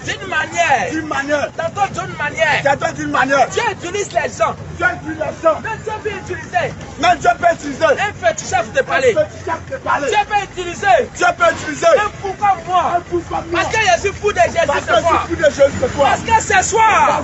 D'une manière. D'une manière. Tantôt d'une manière. Tantôt d'une manière. Dieu utilise les gens. Dieu utilise les gens. Mais Dieu peut utiliser. Mais Dieu peut utiliser. Un féticheur de parler. Dieu peut utiliser. Dieu peut utiliser. Un fou comme moi. Un fou comme moi. Parce que je suis fou de Jésus Parce que ce je soir. suis fou de Jésus ce soir. Parce que ce soir.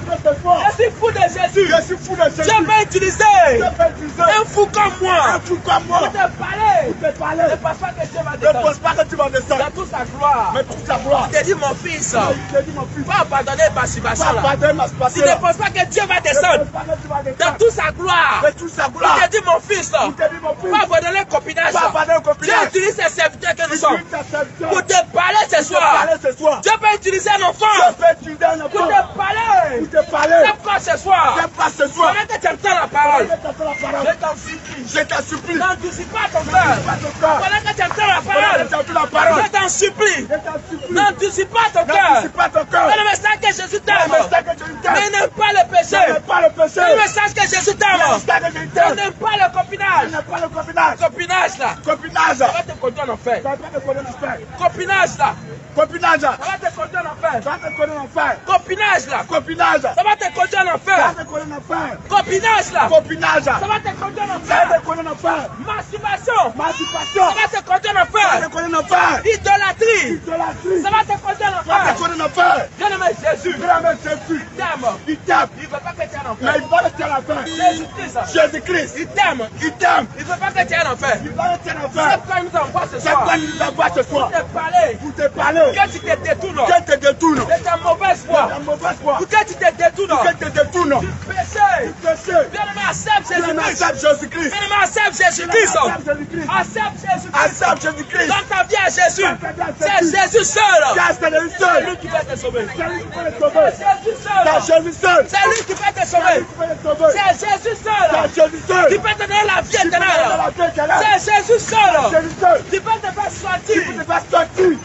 Je suis fou de Jésus. Je suis fou de Jésus. Dieu peut utiliser. Dieu peut utiliser. Un fou comme moi. Un fou comme moi. Pour te parler. Pour te parler. Ne pense pas que Dieu va Ne descendre. pense pas que tu vas descendre. Dans toute sa gloire. Mais toute sa gloire. Je te dis mon fils. Je te dis mon fils. Pas abandonner ma situation Pas là. abandonner ma Tu situation ne là. penses pas que Dieu va Ne descendre. pense pas que tu vas Dans descendre. toute sa gloire. Mais toute sa gloire. Je te dis mon fils. Je te dis mon fils. Pas abandonner le copinage. Pas abandonner le Dieu copinage. utilise ses serviteurs que nous sommes. Utilise ta serviteur. Pour te parler ce Pour te soir. parler ce soir. Dieu peut utiliser un enfant. Dieu peut utiliser un Pour enfant. te parler. Pour te parler. C'est quoi ce soir? C'est pas ce soir. Pendant que tu entends la parole. Je t'entends la parole. Je t'en supplie. Je t'en supplie. N'endurcis pas ton cœur. Pas ton cœur. Pendant que tu entends la Pendant parole. que tu entends la parole. Je t'en supplie. Je t'en supplie. N'endurcis pas ton cœur. N'endurcis pas ton cœur. C'est le message que Jésus Le t'aime. message que Jésus t'aime. Mais n'aime pas le péché. Je n'aime pas le péché. C'est le message que Jésus Le t'aime. message que Jésus Je t'aime. n'aime pas le Je copinage. n'aime pas le copinage. Copinage là. Copinage. Ça va te conduire en enfer. Ça va te conduire en enfer. Copinage là. Copinage. Ça va te conduire en enfer. Ça va te conduire en enfer. Copinage là. Copinage. Ça va te conduire en Ça enfer. va te conduire en enfer. Copinage là. Copinage. Ça va te conduire en Ça va enfer. te conduire en enfer. Masturbation. Masturbation. Ça va te conduire en Ça va te enfer. conduire en enfer. Idolâtrie. Idolâtrie. Ça va te conduire en Ça va te enfer. conduire en enfer. Bien-aimé Jésus. Vraiment Jésus. Il t'aime. Il t'aime. Il ne veut pas que tu aies un Mais enfer. il va rester à la fin. Jésus-Christ. Jésus-Christ. Il t'aime. Il t'aime. Il ne veut pas que tu aies un enfer. Il va rester à la C'est fin. pourquoi il nous envoie ce C'est soir. quoi nous envoie ce soir? Pour te parler. Pour te parler. Que tu te détournes. Que te détourne. C'est ta mauvaise foi. La mauvaise foi. Pour que tu te détournes. Que te détourne. Du péché. Du péché. Bien-aimé, accepte Bien Jésus-Christ. accepte Jésus-Christ. Bien-aimé, accepte Jésus-Christ. Accepte Jésus-Christ. Accepte Jésus-Christ. Accepte Jésus-Christ. Donne ta vie à Jésus. Donne ta vie à C'est Jésus. Jésus seul. C'est lui C'est seul. lui qui va te sauver. C'est lui qui peut le sauver. C'est Jésus seul. C'est Jésus seul. C'est lui qui va te C'est lui sauver. qui peut le sauver. C'est Jésus seul. C'est Jésus seul. Qui peut te donner la vie Qui peut te donner éternelle. la vie éternelle. C'est Jésus seul. Jésus seul. Qui peut te faire Qui sortir. peut te faire sortir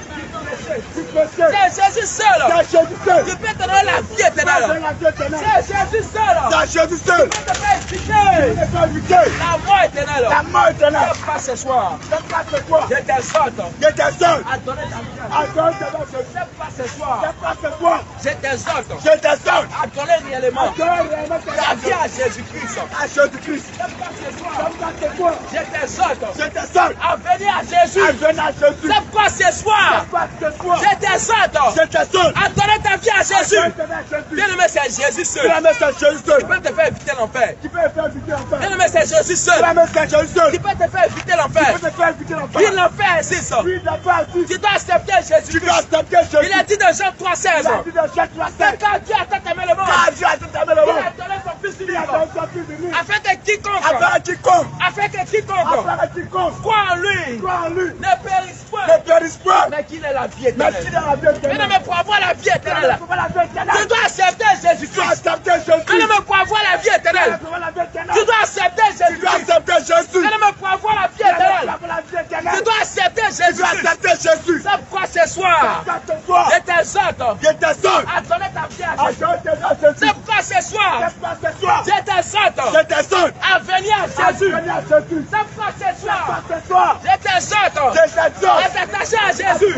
du péché. C'est Jésus seul. C'est Jésus seul. Qui peut te donner la vie Qui peut te donner éternelle. la vie éternelle. C'est Jésus seul. C'est Jésus seul. Qui peut te faire Qui éviter peut te faire éviter la mort éternelle. la mort éternelle. C'est pas ce soir. C'est pas ce soir. Je t'exhorte Je t'exhorte à donner ta vie à Jésus. à donner ta vie à Jésus. C'est pas ce soir. C'est pas ce soir. Je t'exhorte Je t'exhorte à donner réellement à donner réellement ta la vie vie à Jésus-Christ. à Jésus-Christ. C'est pas ce soir. C'est pas ce soir. Je t'exhorte Je t'exhorte à venir à Jésus. à donner à Jésus. C'est pas ce soir. C'est pas ce soir. Je t'exhorte Je t'exhorte à donner ta vie à Jésus. à donner à Jésus. Bien-aimé, c'est Jésus seul. La messe c'est Jésus seul. Qui peut te faire éviter l'enfer. Qui peut faire éviter l'enfer. Bien-aimé, c'est Jésus seul. La messe c'est Jésus seul. Qui peut te faire éviter Qui l'enfer. peut te faire éviter l'enfer. Oui, l'enfer existe. Oui, l'enfer aussi. Tu dois accepter Tu Jésus. dois accepter Jésus. Il a dit dans Jean 3,16. Il a dit dans chaque C'est quand Dieu a tant aimé le monde. Car Dieu a tout aimé le Il monde. a donné son fils Il a unique. donné son fils unique. Afin que quiconque. Afin que quiconque. Afin que quiconque. Afin que quiconque. Croit en lui. Croit en lui. Ne périsse point. Ne périsse pas. Mais qu'il ait la vie Mais éternelle. qu'il ait la vie éternelle. Bien-aimé, pour avoir la vie éternelle. Pour avoir la vie éternelle. Tu dois accepter Tu dois Jésus-Christ. accepter Jésus. Bien-aimé, pour avoir la vie éternelle. Pour avoir la vie éternelle. Tu dois accepter Tu dois Jésus-Christ. accepter Jésus. Bien-aimé, pour avoir la vie Pour éternelle. avoir la vie éternelle. Tu dois accepter Tu dois Jésus-Christ. accepter Jésus. C'est pourquoi ce soir, Ce soir, je t'exhorte je t'exhorte à donner ta vie à à Jésus. donner ta vie à Jésus. C'est pourquoi ce soir, C'est pas ce soir. je t'exhorte Je t'exhorte à venir à à Jésus. venir à Jésus. C'est pourquoi ce soir, Pas ce soir. je t'exhorte Je t'exhorte. à t'attacher à Jésus.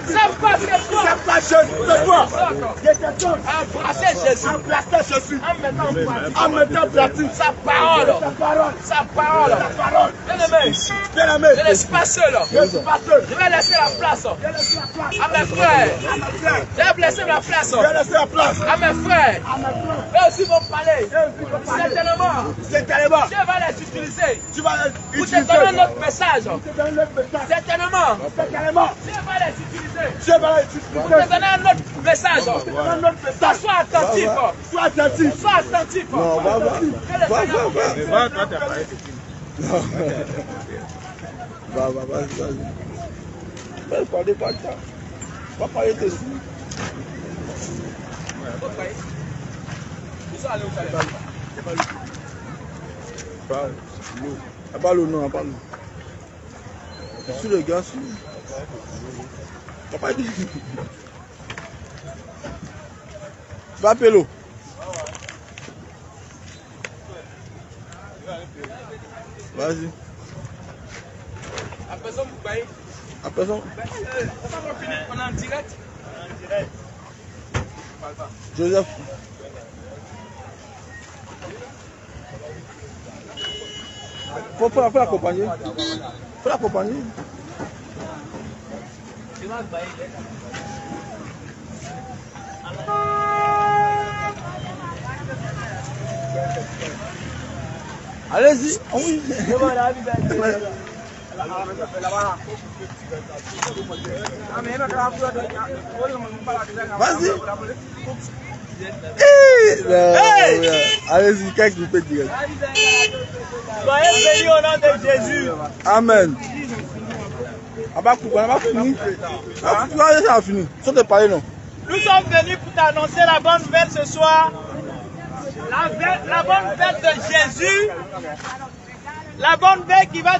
C'est pourquoi ce soir, C'est pas Jésus ce soir. Je t'exhorte à embrasser Jésus. à placer Jésus. En mettant en pratique En mettant en pratique sa parole. ta parole. Sa parole. Ta parole. Bien-aimé, Bien aimé. je ne suis pas seul. Je suis pas seul. Je vais laisser la place Je laisse la place à mes frères. à mes frères. Je vais laisser la place Je laisse la place à mes frères. à mes frères. Eux aussi vont parler. Et puis, Certainement, c'est tellement. Dieu va les utiliser Tu vas pour te utiliser. donner notre message. Je te donne le message. Certainement, C'est carrément. Dieu va les utiliser Je vais pour te utiliser. donner un autre message. Je te donne notre message. Sois attentif. Sois attentif. Sois attentif. Que le Seigneur Vas-y. Parlez pas de ça. Va parler de ça. Ils sont allés où ça les Pas l'eau, non, pas l'eau. Sur le gars, sur. Papa dit. Tu vas appeler l'eau. Vas-y. La personne vous paye. À personne. On est en direct. Joseph. Faut l'accompagner. Faut l'accompagner. Allez-y. Oui. Vas-y. Allez-y, quelqu'un qui peut dire. Soyez bénis au nom de Jésus. Amen. On va finir. On va finir. Sans te parler, non. Nous sommes venus pour t'annoncer la bonne nouvelle ce soir. La bonne nouvelle de Jésus. La bonne nouvelle qui va te